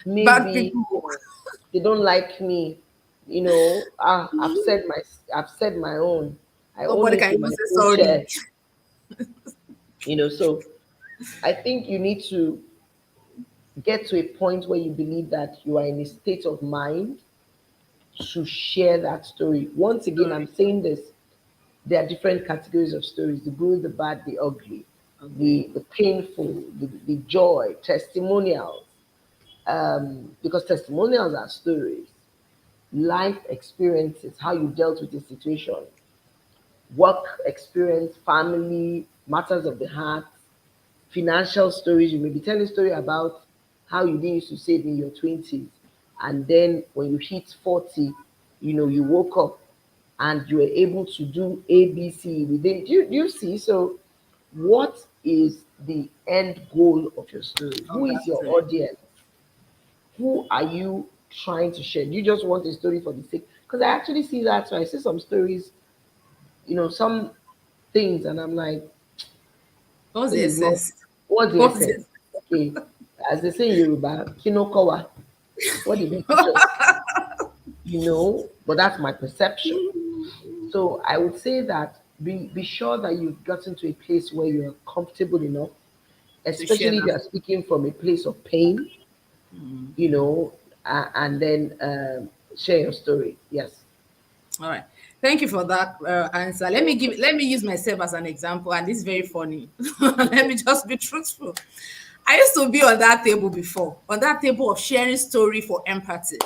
maybe
people.
they don't like me. I've said my own. I own
Nobody
it
can
in
even
my
say
full
sorry.
chest. So I think you need to get to a point where you believe that you are in a state of mind to share that story. Once again, I'm
Sorry.
saying this, there are different categories of stories: the good, the bad, the ugly,
Okay.
the painful, the joy, testimonials. Because testimonials are stories, life experiences, how you dealt with a situation, work experience, family, matters of the heart, financial stories. You may be telling a story about how you didn't used to save in your 20s. And then when you hit 40, you woke up and you were able to do ABC within. Do you see? So, what is the end goal of your story?
Oh,
Who is
that's
your
it.
audience? Who are you trying to share? Do you just want a story for the sake? Because I actually see that. So I see some stories, some things, and I'm like,
What's the
this is not.
essence?
What's the
What's
essence?
the
Okay, as they say in Yoruba, kinokowa. What did they teach us? But that's my perception. So I would say that be sure that you've gotten to a place where you're comfortable enough,
to share
especially if
that?
you're speaking from a place of pain, and then share your story. Yes.
All right. Thank you for that answer. Let me use myself as an example, and this is very funny. Let me just be truthful. I used to be on that table before, on that table of sharing story for empathy.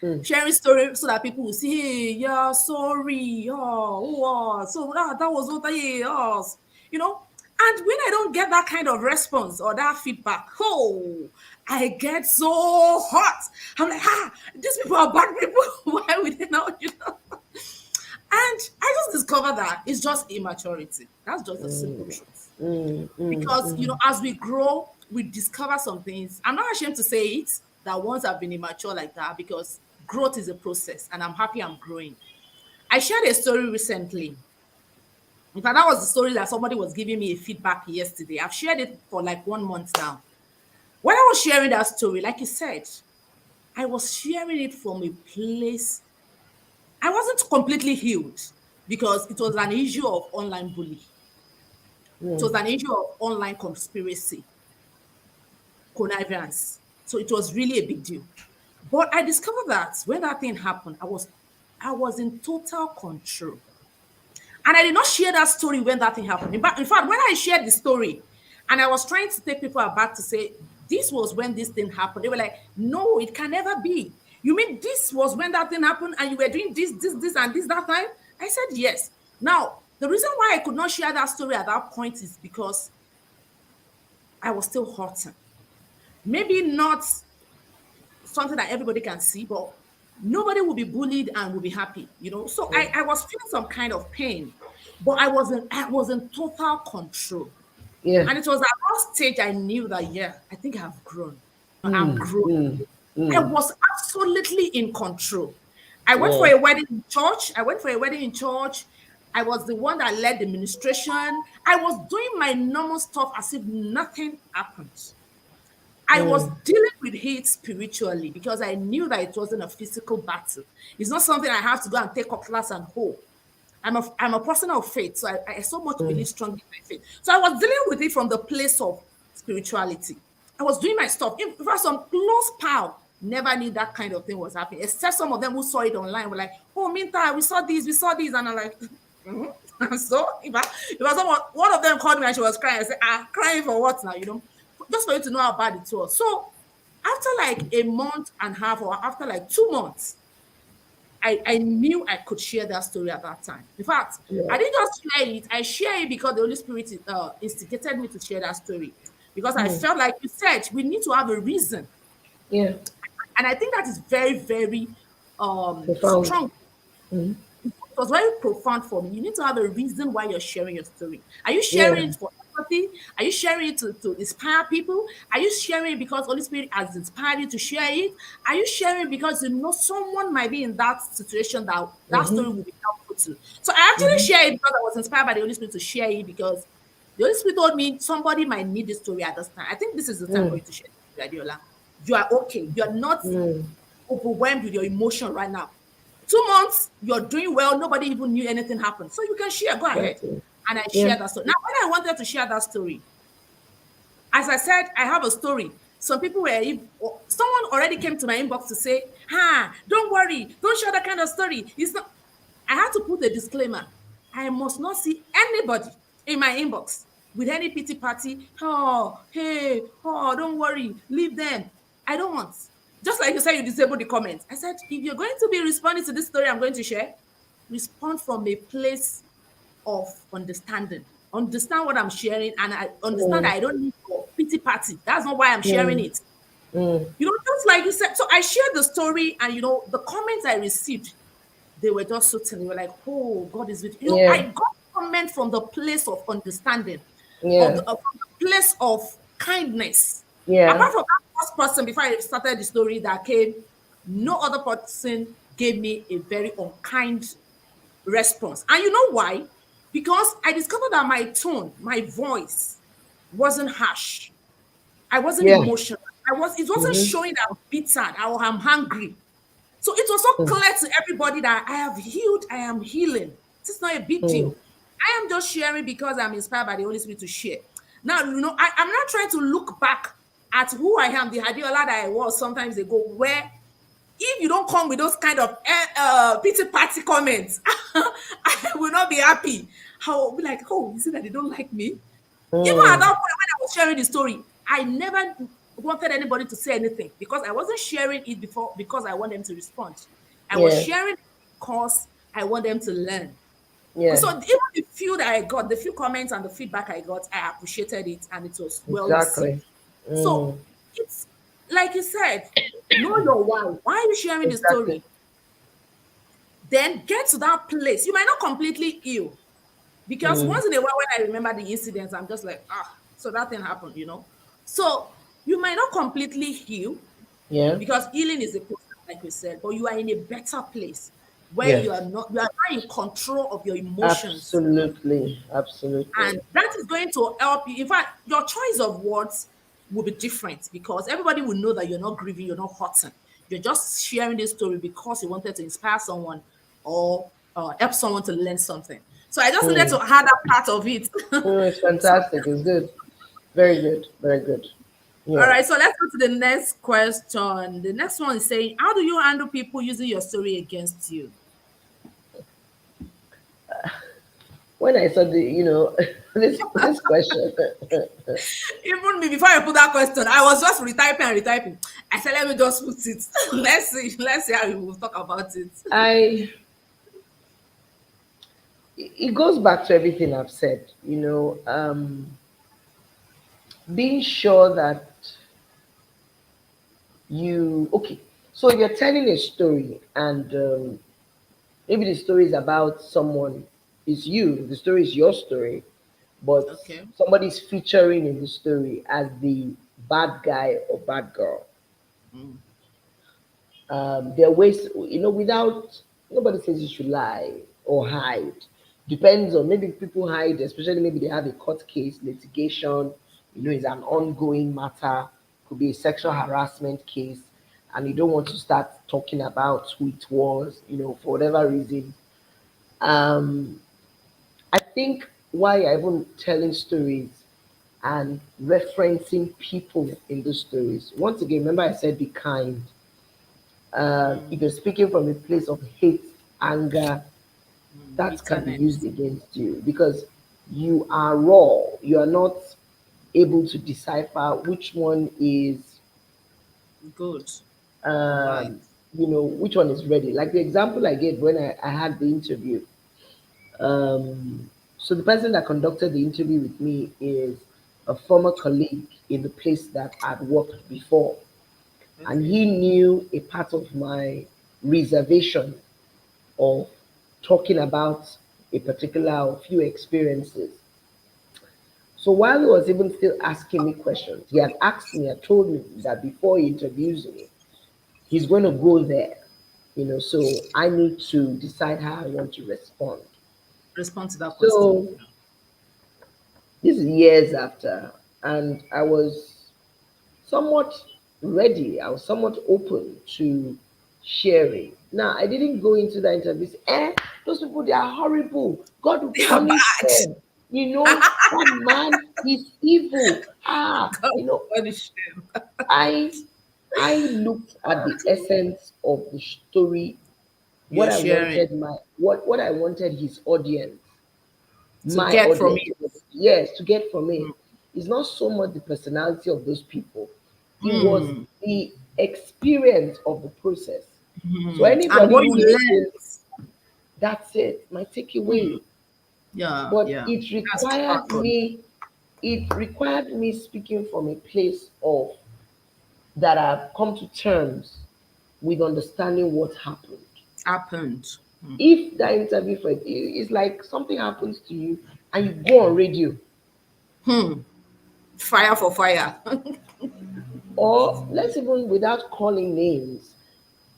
Mm.
Sharing story so that people will see, hey, yeah, sorry, so that was what and when I don't get that kind of response or that feedback, I get so hot. I'm like, these people are bad people. Why would they not? And I just discovered that it's just immaturity. That's just the simple
Mm,
truth.
mm, mm,
Because
mm,
as we grow, we discover some things. I'm not ashamed to say it that once I've been immature like that, because growth is a process, and I'm happy I'm growing. I shared a story recently In fact, that was the story that somebody was giving me a feedback yesterday. I've shared it for like 1 month now. When I was sharing that story, like you said, I was sharing it from a place. I wasn't completely healed because it was an issue of online bully. It
Mm.
was an issue of online conspiracy, connivance. So it was really a big deal. But I discovered that when that thing happened, I was in total control. And I did not share that story when that thing happened. In fact, when I shared the story and I was trying to take people aback to say, this was when this thing happened, they were like, no, it can never be. You mean this was when that thing happened and you were doing this, and this that time? I said, yes. Now, the reason why I could not share that story at that point is because I was still hurting. Maybe not something that everybody can see, but nobody will be bullied and will be happy. So I was feeling some kind of pain, but I was in total control.
Yeah.
And it was at that stage I knew that, yeah, I think I've grown. I'm
Mm.
growing.
Mm.
I
Mm.
was absolutely in control. I went for
Yeah.
a wedding in church. I was the one that led the ministration. I was doing my normal stuff as if nothing happened. I was
Mm.
dealing with it spiritually because I knew that it wasn't a physical battle. It's not something I have to go and take up class and hold. I'm a person of faith, so I so much
Mm.
believe strongly in my faith. So I was dealing with it from the place of spirituality. I was doing my stuff. In fact, some close pal never knew that kind of thing was happening, except some of them who saw it online were like, "Oh, Minta, we saw this," and I'm like, "Mhm." So if I someone, one of them called me and she was crying. I said, crying for what now? Just for you to know how bad it was. So after like a month and a half, or after like 2 months, I knew I could share that story at that time. In fact,
Yeah.
I didn't just share it. I share it because the Holy Spirit instigated me to share that story. Because I
Mm.
felt like you said, we need to have a reason.
Yeah.
And I think that is very, very
Profound.
strong.
Mm.
It was very profound for me. You need to have a reason why you're sharing your story. Are you sharing
Yeah.
it for empathy? Are you sharing it to inspire people? Are you sharing it because Holy Spirit has inspired you to share it? Are you sharing it because you know someone might be in that situation that
Mm-hmm.
story will be helpful to? So I actually
Mm-hmm.
share it because I was inspired by the Holy Spirit to share it because the Holy Spirit told me somebody might need this story at this time. I think this is the time for
Mm.
you to share it, Adiola. You are okay. You are not
Mm.
overwhelmed with your emotion right now. 2 months, you're doing well, nobody even knew anything happened. So you can share, go ahead.
Exactly.
And I
Yeah.
shared that story. Now, when I wanted to share that story, as I said, I have a story. Some people someone already came to my inbox to say, don't worry, don't share that kind of story. It's not, I had to put a disclaimer. I must not see anybody in my inbox with any pity party. Oh, hey, oh, don't worry, leave them. I don't want. Just like you said, you disabled the comments. I said, if you're going to be responding to this story I'm going to share, respond from a place of understanding. Understand what I'm sharing, and I understand
Mm.
that I don't need for pity party. That's not why I'm sharing
Mm.
it.
Mm.
Just like you said. So I shared the story, and the comments I received, they were just so telling. They were like, "Oh, God is with you."
Yeah.
I got comment from the place of understanding,
Yeah.
from the place of kindness.
Yeah.
Apart from that first person, before I started the story that came, no other person gave me a very unkind response. And you know why? Because I discovered that my tone, my voice wasn't harsh. I wasn't
Yeah.
emotional. It wasn't
Mm-hmm.
showing that I'm bitter or I'm hungry. So it was so
Mm.
clear to everybody that I have healed, I am healing. This is not a big
Mm.
deal. I am just sharing because I'm inspired by the Holy Spirit to share. Now, I'm not trying to look back at who I am, the Hadiola that I was sometimes ago, where if you don't come with those kind of pity party comments, I will not be happy. I will be like, oh, is it that they don't like me? Even at that
Mm.
point when I was sharing the story, I never wanted anybody to say anything because I wasn't sharing it before because I want them to respond. I was
Yeah.
sharing it because I want them to learn.
Yeah.
So even the few comments and the feedback I got, I appreciated it and it was well received.
Exactly.
So
Mm.
it's like you said, know your why. Why are you sharing the
Exactly.
story? Then get to that place. You might not completely heal because
Mm.
once in a while, when I remember the incidents, I'm just like, so that thing happened. So you might not completely heal
Yeah.
because healing is a process, like we said, but you are in a better place. where
Yes.
you are not in control of your emotions.
Absolutely. Absolutely.
And that is going to help you. In fact, your choice of words will be different because everybody will know that you're not grieving, you're not hurting. You're just sharing this story because you wanted to inspire someone or help someone to learn something. So I just needed
Hmm.
to add that part of it.
Oh, it's
So,
fantastic. It's good. Very good. Very good.
all
Yeah.
right, so let's go to the next question. The next one is saying, how do you handle people using your story against you?
When I saw the, this question,
Even me, before I put that question, I was just retyping and retyping. I said, let me just put it. Let's see how we will talk about it.
I it goes back to everything I've said. Being sure that you okay. So if you're telling a story and maybe the story is about someone, it's you. The story is your story, but
Okay.
somebody's featuring in the story as the bad guy or bad girl.
Mm.
There are ways, without nobody says you should lie or hide. Depends on maybe people hide, especially maybe they have a court case, litigation, it's an ongoing matter, could be a sexual harassment case, and you don't want to start talking about who it was, for whatever reason. Um, I think why I even telling stories and referencing people in the stories. Once again, remember I said be kind. If
Mm.
you're speaking from a place of hate, anger,
Mm.
that can be used
Bitterness.
against you because you are raw. You are not able to decipher which one is,
Good. Right.
um, which one is ready. Like the example I gave when I had the interview. So the person that conducted the interview with me is a former colleague in the place that I'd worked before. And
Okay.
he knew a part of my reservation of talking about a particular or few experiences. So while he was even still asking me questions, he had asked me, had told me that before he interviews me, he's going to go there. So I need to decide how I want to respond.
Respond to that question.
So this is years after, and I was somewhat ready. I was somewhat open to sharing. Now, I didn't go into that interview. Those people, they are horrible. God will
They are
punish
bad.
them. That man is evil.
God punish them.
I I looked at the essence of the story,
You're sharing
what I wanted his audience,
to
my
get from
audience,
it.
yes, to get from it.
Mm.
It's not so much the personality of those people, it was
Mm.
the experience of the process. So
Mm. And
anybody
what
who
you
listens,
learned.
that's it, my takeaway.
Mm. Yeah,
But
yeah. That's the factor.
it required me speaking from a place of that I've come to terms with understanding what happened.
Happened.
If that interview for it's like something happens to you and you go on radio,
Hmm. Fire for fire.
or let's even without calling names,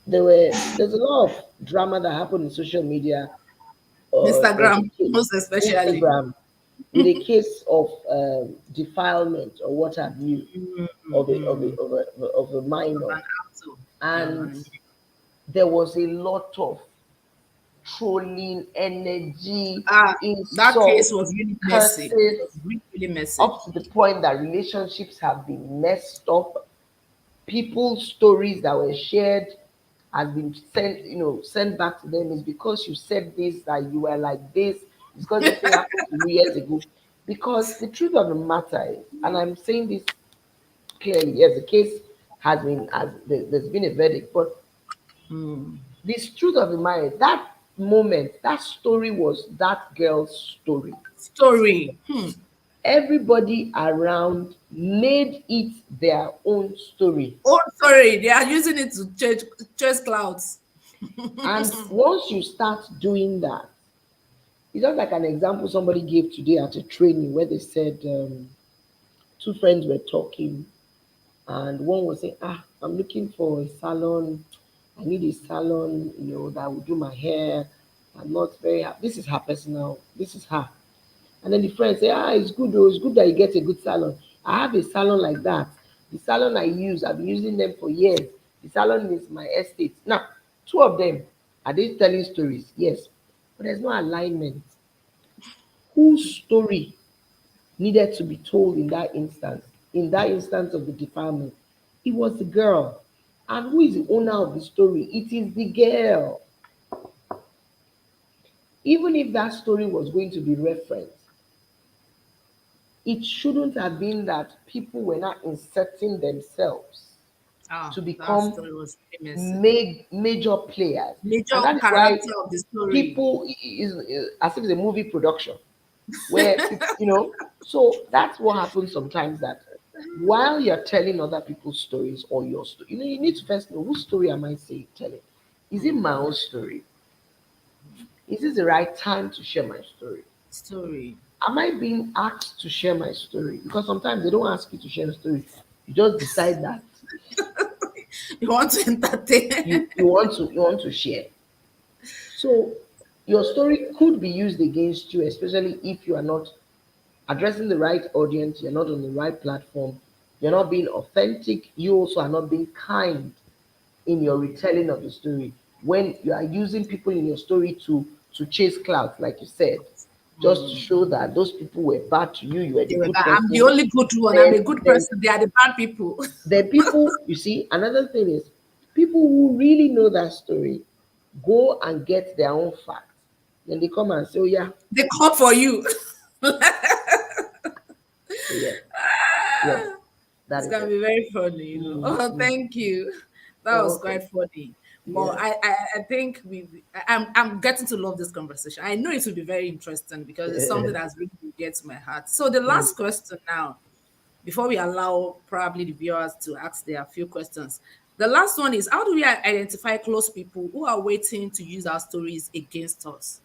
there's a lot of drama that happened in social media. There was a
Instagram,
case,
most especially.
Instagram, with a case of defilement or what have you
Mm.
of a minor,
An actor.
and
Yeah.
there was a lot of trolling, energy,
Ah, that case
insult,
was really messy. It
curses,
was really, really messy.
up to the point that relationships have been messed up. People's stories that were shared has been sent back to them. Is because you said this that you were like this. It's because this thing happened to you years ago. Because the truth of the matter is, and I'm saying this clearly, yes, the case there's been a verdict, but
Mm.
this truth of the matter, that moment, that story was that girl's story.
Story.
Everybody around made it their own story.
Oh, sorry. They are using it to chase clouds.
And once you start doing that, it's just like an example somebody gave today at a training where they said two friends were talking, and one was saying, I'm looking for a salon. I need a salon, that will do my hair. I'm not very happy. This is her personal, this is her. And then the friend say, it's good though, it's good that you get a good salon. I have a salon like that. The salon I use, I've been using them for years. The salon is my estate. Now, two of them, are they telling stories? Yes. But there's no alignment. Whose story needed to be told in that instance? In that instance of the defilement, it was the girl. And who is the owner of the story? It is the girl. Even if that story was going to be referenced, it shouldn't have been that people were not inserting themselves
Ah,
to
that
become
story was really messy.
major players.
Major
And that is why
character of the story.
people is as if it's a movie production where so that's what happens sometimes, that while you're telling other people's stories or your story, you need to first know, whose story am I saying telling? Is it my own story? Is this the right time to share my story?
Story.
Am I being asked to share my story? Because sometimes they don't ask you to share a story. You just decide that
You want to entertain.
you want to share. So your story could be used against you, especially if you are not addressing the right audience, you're not on the right platform, you're not being authentic, you also are not being kind in your retelling of the story. When you are using people in your story to chase clout, like you said, just to
Hmm.
show that those people were bad to you, you were the
They were
good
bad. I'm the
person,
only good one. I'm
then
a good
then
person. They are the bad people.
then people, you see, another thing is people who really know that story go and get their own facts. Then they come and say, oh yeah,
They come for you.
so yeah, yeah, that
It's
is
gonna
it.
be very funny, Oh,
Mm.
thank you. That
You're
was
welcome.
quite funny. But
Yeah.
I think I'm getting to love this conversation. I know it will be very interesting because it's something that's really gets my heart. So the
Mm.
last question now, before we allow probably the viewers to ask their few questions. The last one is, how do we identify close people who are waiting to use our stories against us?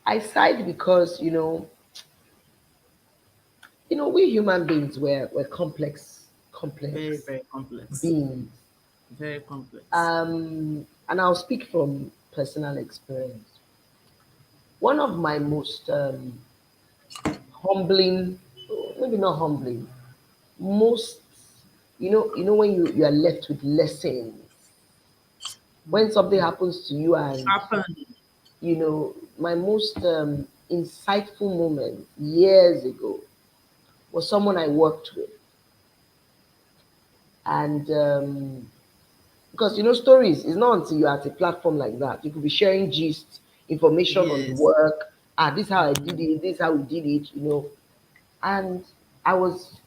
I sighed because we human beings we're
Very,
complex
very complex.
beings.
Very complex.
And I'll speak from personal experience. One of my most humbling, maybe not humbling, most when you are left with lessons, when something happens to you, and
Happen.
my most insightful moment years ago was someone I worked with. And because stories is not until you're at a platform like that. You could be sharing gist, information on the
Yes.
work. This is how I did it, this is how we did it. And I was,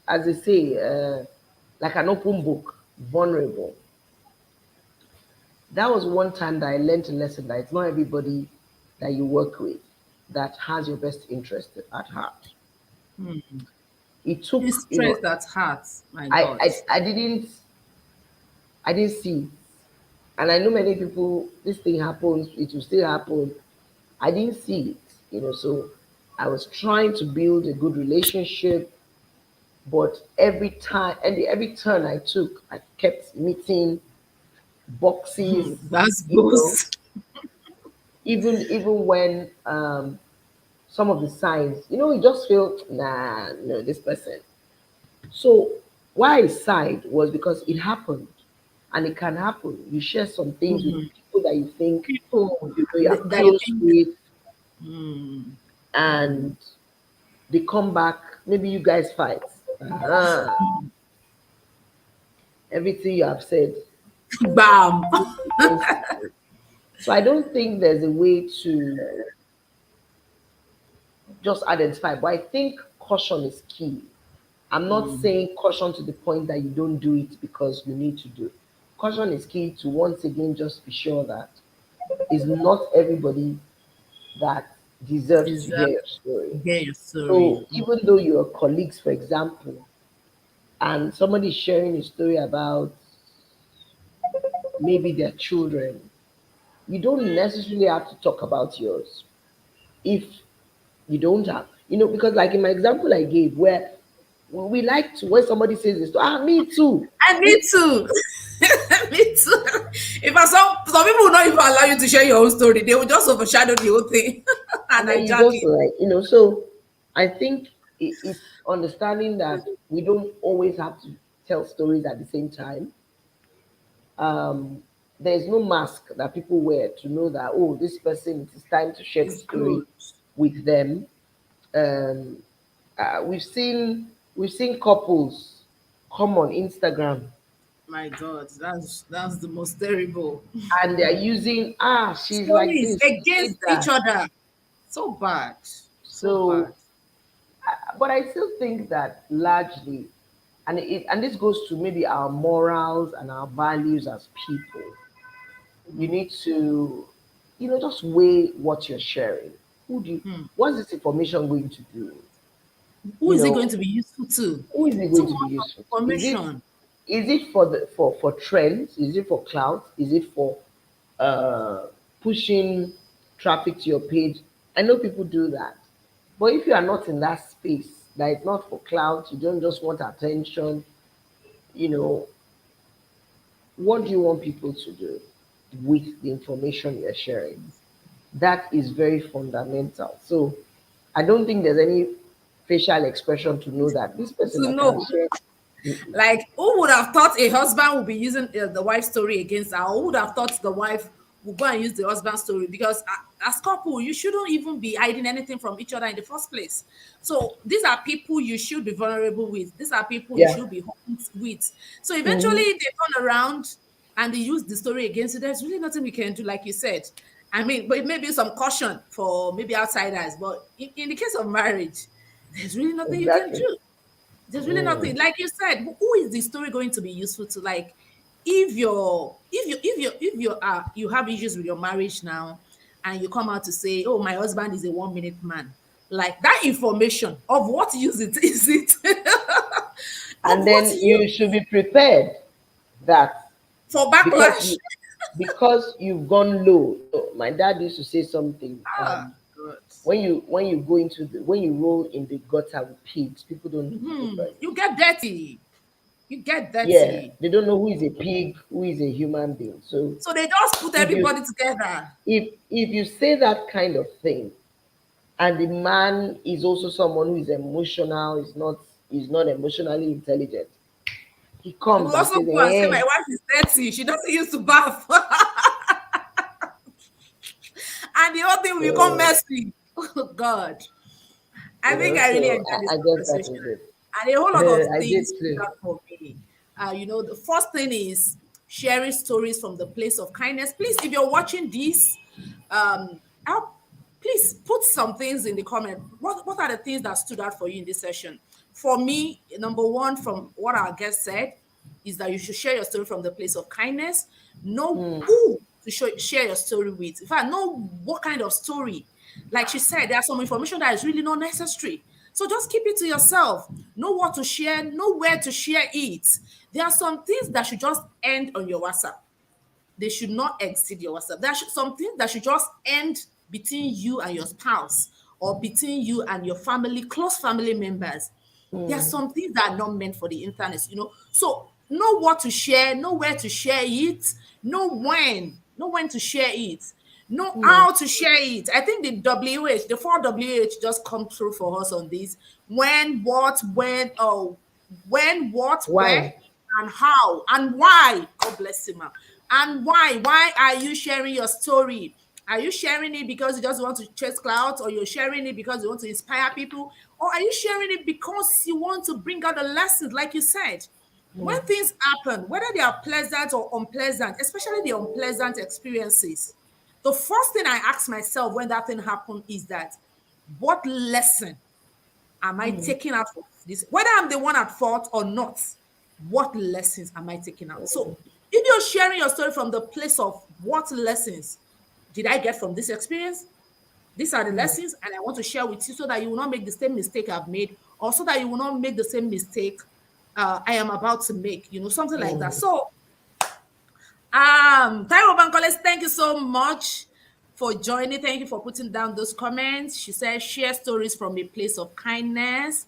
as they say, like an open book, vulnerable. That was one time that I learned a lesson that it's not everybody that you work with that has your best interest at heart. It took,
Stress that hurts. My
I,
God.
I, I didn't, I didn't see it. And I know many people, this thing happens, it will still happen. I didn't see it. So I was trying to build a good relationship, but every time and every turn I took, I kept meeting boxes,
That's
you know,
goes.
even when some of the signs, you just feel, nah, no, this person. So why I sighed was because it happened, and it can happen. You share some things with people that you think
People
you're
that you
close
think,
with, and they come back. Maybe you guys fight. Uh-huh. Everything you have said
bam.
against you. So I don't think there's a way to just identify, but I think caution is key. I'm not saying caution to the point that you don't do it because you need to do it. Caution is key to once again just be sure that it's not everybody that deserves to
Deserve
hear your story.
to hear your story.
So even though you're colleagues, for example, and somebody is sharing a story about maybe their children, you don't necessarily have to talk about yours. If You don't have, because like in my example I gave, where we like to, when somebody says this, me too.
And me too. Me too. In fact, some people will not even allow you to share your own story. They will just overshadow the whole thing and
And then you
hijack
just
it.
like, so I think it's understanding that we don't always have to tell stories at the same time. um, there's no mask that people wear to know that, oh, this person, it is time to share the
It's
story
good.
with them. Um, we've seen couples come on Instagram
My God, that's the most terrible.
and they're using, she's like
Stories
this, she did
against each
that.
other. So bad. So
So,
bad.
but I still think that largely, and this goes to maybe our morals and our values as people. You need to, just weigh what you're sharing. Who do you,
Hmm.
what's this information going to do?
Who
You
is it going
know,
to be useful to?
who is it
Too
going to be
much
useful to? Is it
information.
is it for the for trends? Is it for clout? Is it for uh pushing traffic to your page? I know people do that. But if you are not in that space, that it's not for clout, you don't just want attention, you know, what do you want people to do with the information you're sharing? That is very fundamental. So I don't think there's any facial expression to know that this person
To
I can
know.
share.
Like, who would have thought a husband would be using the wife's story against her? Who would have thought the wife would go and use the husband's story? Because as couple, you shouldn't even be hiding anything from each other in the first place. So these are people you should be vulnerable with. These are people you
Yeah.
should be honest with. So eventually
Hmm.
they turn around and they use the story against you. There's really nothing we can do, like you said. I mean, but it may be some caution for maybe outsiders, but in the case of marriage, there's really nothing you can
Exactly.
do. There's really
Mm.
nothing. Like you said, who is the story going to be useful to? Like, if you have issues with your marriage now, and you come out to say, "Oh, my husband is a 1 minute man," like that information, of what use it is it? Of
And
what
then
use?
you should be prepared that
For
because
backlash?
you because you've gone low. My dad used to say something.
Good.
When you go into when you roll in the gutter with pigs, people don't know the
You
difference.
get dirty. You get
Yeah,
dirty.
they don't know who is a pig, who is a human being. So
So they just put
if you
everybody together.
if you say that kind of thing, and the man is also someone who is emotional, is not emotionally intelligent, he
You
comes
will
and
also
says,
go and say,
"Eh,
"My wife is dirty. She doesn't used to bath." And the whole thing will become
so
messy. Oh God. I think I really
so
enjoyed this
I guess that
conversation.
is it."
And a whole lot of
I did
things stood
too.
out for me. The first thing is sharing stories from the place of kindness. Please, if you're watching this, help, please put some things in the comment. What are the things that stood out for you in this session? For me, number one, from what our guest said, is that you should share your story from the place of kindness. Know
Mm,
who to share your story with. In fact, know what kind of story. Like she said, there's some information that is really not necessary. So just keep it to yourself. Know what to share, know where to share it. There are some things that should just end on your WhatsApp. They should not exceed your WhatsApp. There should something that should just end between you and your spouse, or between you and your family, close family members. There are
mm,
some things that are not meant for the internet. So know what to share, know where to share it, know when to share it, know
mm.
how to share it. I think the 4WH just come through for us on this. When, what, where,
Why?
and how, and why. God bless him. And why? Why are you sharing your story? Are you sharing it because you just want to chase clouds, or you're sharing it because you want to inspire people, or are you sharing it because you want to bring out the lessons, like you said? When
Mm,
things happen, whether they are pleasant or unpleasant, especially the unpleasant experiences, the first thing I ask myself when that thing happened is that, what lesson am I
mm,
taking out of this? Whether I'm the one at fault or not, what lessons am I taking out? So if you're sharing your story from the place of what lessons did I get from this experience? These are the
mm,
lessons, and I want to share with you so that you will not make the same mistake I've made, or so that you will not make the same mistake I am about to make, something like that.
mm.
So, Taiwo Bankoles, thank you so much. for joining. Thank you for putting down those comments. She said, share stories from a place of kindness.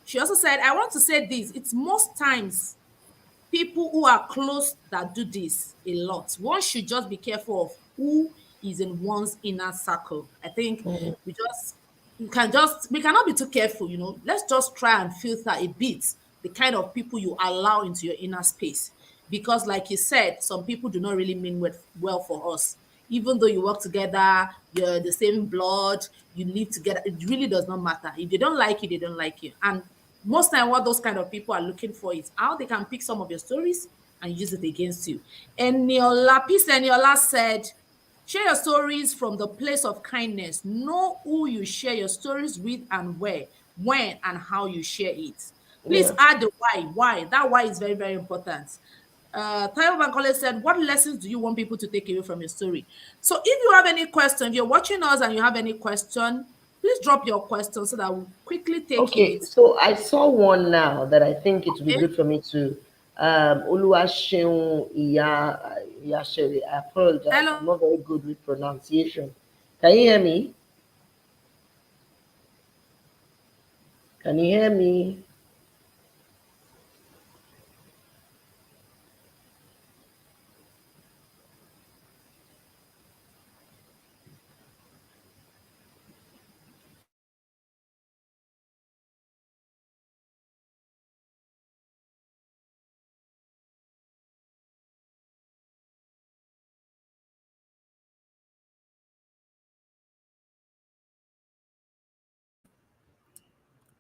She also said, I want to say this. It's most times people who are close that do this a lot. One should just be careful of who is in one's inner circle. I think
Mm,
we cannot be too careful, you know. Let's just try and filter a bit the kind of people you allow into your inner space. Because, like you said, some people do not really mean well for us. Even though you work together, you're the same blood, you live together, it really does not matter. If they don't like you, they don't like you. And most time, what those kind of people are looking for is how they can pick some of your stories and use it against you. Eniola, Peace Eniola said, share your stories from the place of kindness. Know who you share your stories with and where, when, and how you share it. Please
yeah.
add the why. Why? That why is very, very important. Tayo Bankole said, what lessons do you want people to take away from your story? So if you have any question, if you're watching us and you have any question, please drop your question so that we'll quickly take
Okay,
it.
so I saw one now that I think it would be
Okay.
good for me to. Oluwaseun Iyashere. I apologize.
Hello.
I'm not very good with pronunciation. Can you hear me? Can you hear me?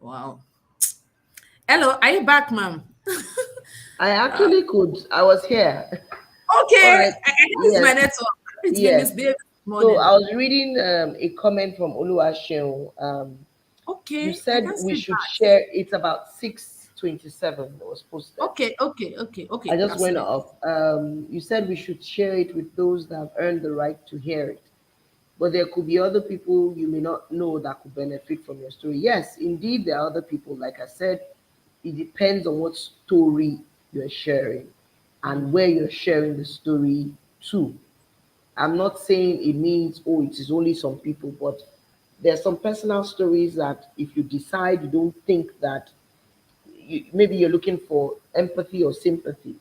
Wow. Hello, are you back, ma'am?
I
Uh,
actually could. I was here. All
okay.
right.
I guess it's my
Yes.
network. It's been
Yes.
misbehaving this
So
morning.
I was reading a comment from Oluwaseun. You
Okay, I
said
can
we
see
should
that.
share. It's about 6:27 that was posted.
Okay.
I just
I've seen
went
it.
off. You said we should share it with those that have earned the right to hear it. But there could be other people you may not know that could benefit from your story. Yes, indeed, there are other people. Like I said, it depends on what story you're sharing and where you're sharing the story to. I'm not saying it means, oh, it is only some people, but there's some personal stories that if you decide you don't think that maybe you're looking for empathy or sympathy,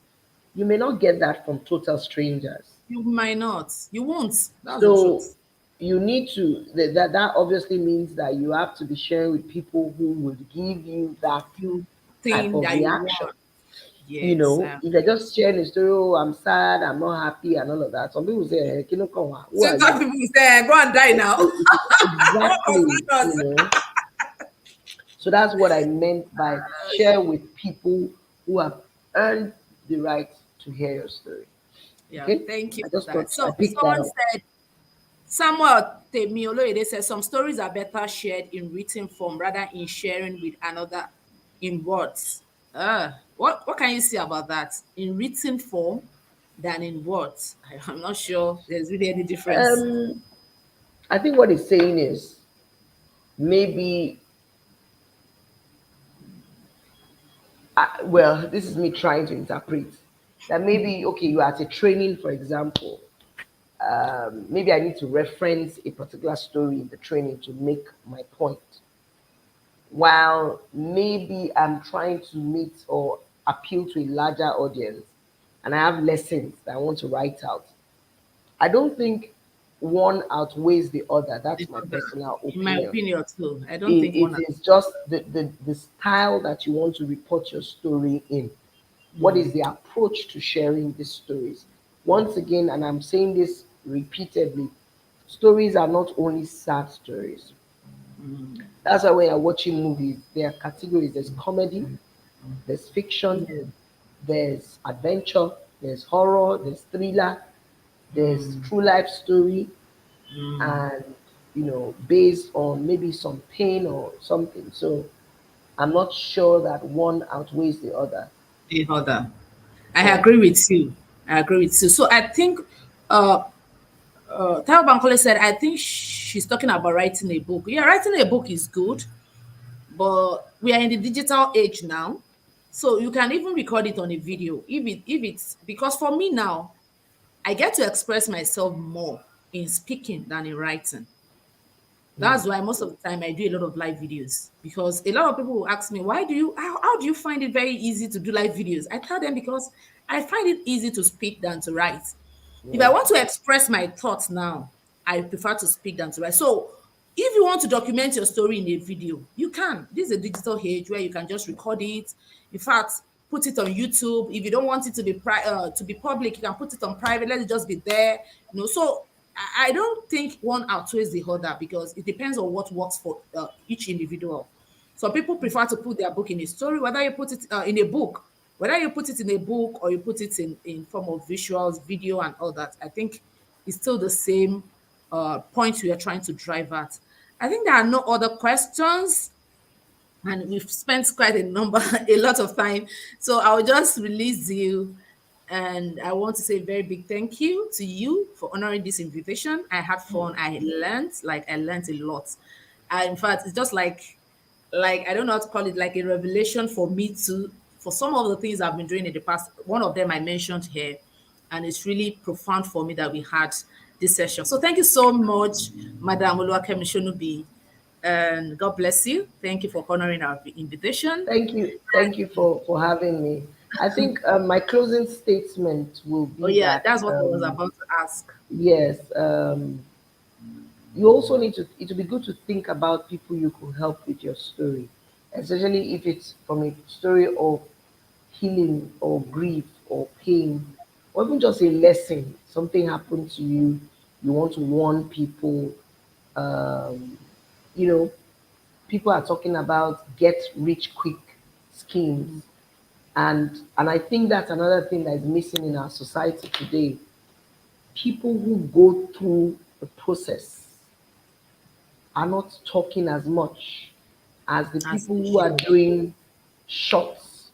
you may not get that from total strangers.
You might not. You won't. That's the
So
truth.
you need to that obviously means that you have to be sharing with people who would give you that
You
type
think
of
that you
reaction.
want. Yes.
If you're just sharing a story, oh, I'm sad, I'm not happy, and all of that. Some people say, hey, Kino Konwa, who
So
are
some
you?
people say, go and die now. What
Exactly,
concern us?
So that's what I meant by share with people who have earned the right to hear your story.
Yeah,
Okay?
thank you
I
for
just
that.
thought I
So
picked that
someone
up.
said, Samuel Temioloyede says some stories are better shared in written form rather in sharing with another in words. What can you say about that? In written form than in words? I'm not sure there's really any difference.
Um, I think what it's saying is maybe, well, this is me trying to interpret that maybe, okay, you are at a training, for example. Maybe I need to reference a particular story in the training to make my point. While maybe I'm trying to meet or appeal to a larger audience and I have lessons that I want to write out. I don't think one outweighs the other.
The
That's my
other.
personal
In my
opinion.
opinion, too. I don't think
It
one.
is just the style that you want to report your story in. What is the approach to sharing these stories? Once again, and I'm saying this repeatedly, stories are not only sad stories. That's why when you're watching movies, there are categories. There's comedy, there's fiction,
Yeah.
there's adventure, there's horror, there's thriller, there's true life story, and based on maybe some pain or something. So I'm not sure that one outweighs the other.
The other. I
Yeah.
agree with you. I agree with you. So I think uh Tayo Bankole said, I think she's talking about writing a book. Yeah, writing a book is good, but we are in the digital age now. So you can even record it on a video. If it's because for me now, I get to express myself more. in speaking than in writing.
Mm.
That's why most of the time I do a lot of live videos, because a lot of people will ask me, why do you, how do you find it very easy to do live videos? I tell them because I find it easy to speak than to write. If I
Yeah.
want to express my thoughts now, I prefer to speak than to write. So if you want to document your story in a video, you can. This is a digital age where you can just record it. In fact, put it on YouTube. If you don't want it to be to be public, you can put it on private. Let it just be there. So I don't think one outweighs the other, because it depends on what works for each individual. So people prefer to put their book in a story, whether you put it in a book, whether you put it in a book or you put it in form of visuals, video, and all that. I think it's still the same point we are trying to drive at. I think there are no other questions, and we've spent quite a lot of time. So I'll just release you. And I want to say a very big thank you to you for honoring this invitation. I had fun. I learned a lot. In fact, it's just like I don't know how to call it, like a revelation for me too. For some of the things I've been doing in the past, one of them I mentioned here, and it's really profound for me that we had this session. So thank you so much, Madam Oluwakemi Shonubi, and God bless you. Thank you for honoring our invitation.
Thank you for having me. I think my closing statement will
Oh
be
yeah,
that
that's what I was about to ask.
yes, you also need to. It will be good to think about people you could help with your story, especially if it's from a story of healing or grief or pain, or even just a lesson. Something happened to you. You want to warn people. Um, you know, people are talking about get rich quick schemes, and I think that's another thing that is missing in our society today. People who go through the process are not talking as much as the
As
people
we
who are
should.
doing shots,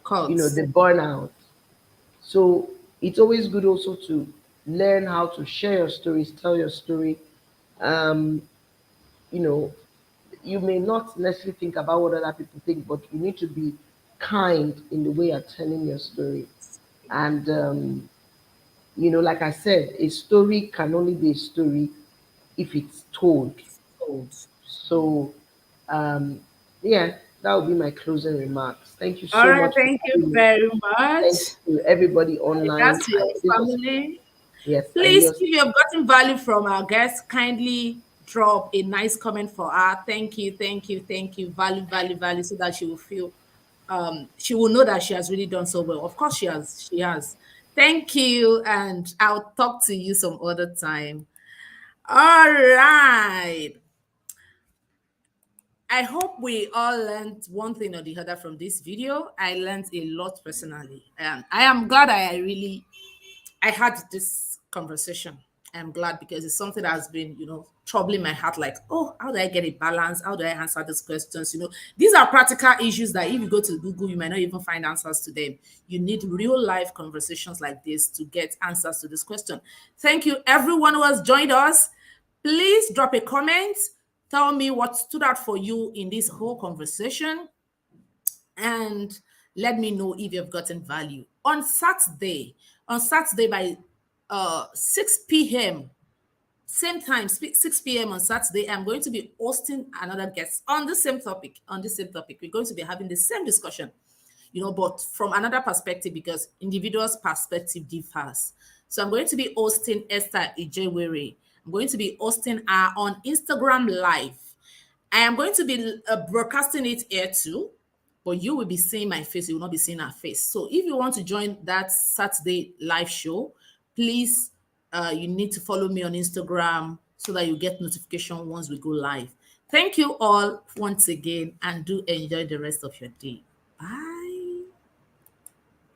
Cause
the burnout. So it's always good also to learn how to share your stories, tell your story. Um, you know, you may not necessarily think about what other people think, but you need to be kind in the way you're telling your story. And like I said, a story can only be a story if it's told.
told.
So, um, yeah, that would be my closing remarks. Thank you
All
so
right,
much for
thank you
having me.
very
Thanks
much.
to everybody
Regards
online.
to your
This was
family.
yes, I
Please, if
just
you have gotten value from our guests, kindly drop a nice comment for her. Thank you, thank you, thank you. Value, value, value, so that she will feel she will know that she has really done so well. Of course, she has. She has. Thank you, and I'll talk to you some other time. All right. I hope we all learned one thing or the other from this video. I learned a lot personally, and I am glad I had this conversation. I'm glad, because it's something that has been, troubling my heart. Like, oh, how do I get a balance? How do I answer these questions? These are practical issues that if you go to Google, you might not even find answers to them. You need real life conversations like this to get answers to this question. Thank you, everyone who has joined us. Please drop a comment. Tell me what stood out for you in this whole conversation, and let me know if you've gotten value. On Saturday by 6 p.m., same time, 6 p.m. on Saturday, I'm going to be hosting another guest on the same topic. On the same topic, we're going to be having the same discussion, but from another perspective, because individuals' perspective differs. So I'm going to be hosting Esther Ijewere. I'm going to be hosting her on Instagram Live. I am going to be broadcasting it here too, but you will be seeing my face. You will not be seeing her face. So if you want to join that Saturday live show, please, you need to follow me on Instagram so that you get notification once we go live. Thank you all once again, and do enjoy the rest of your day. Bye.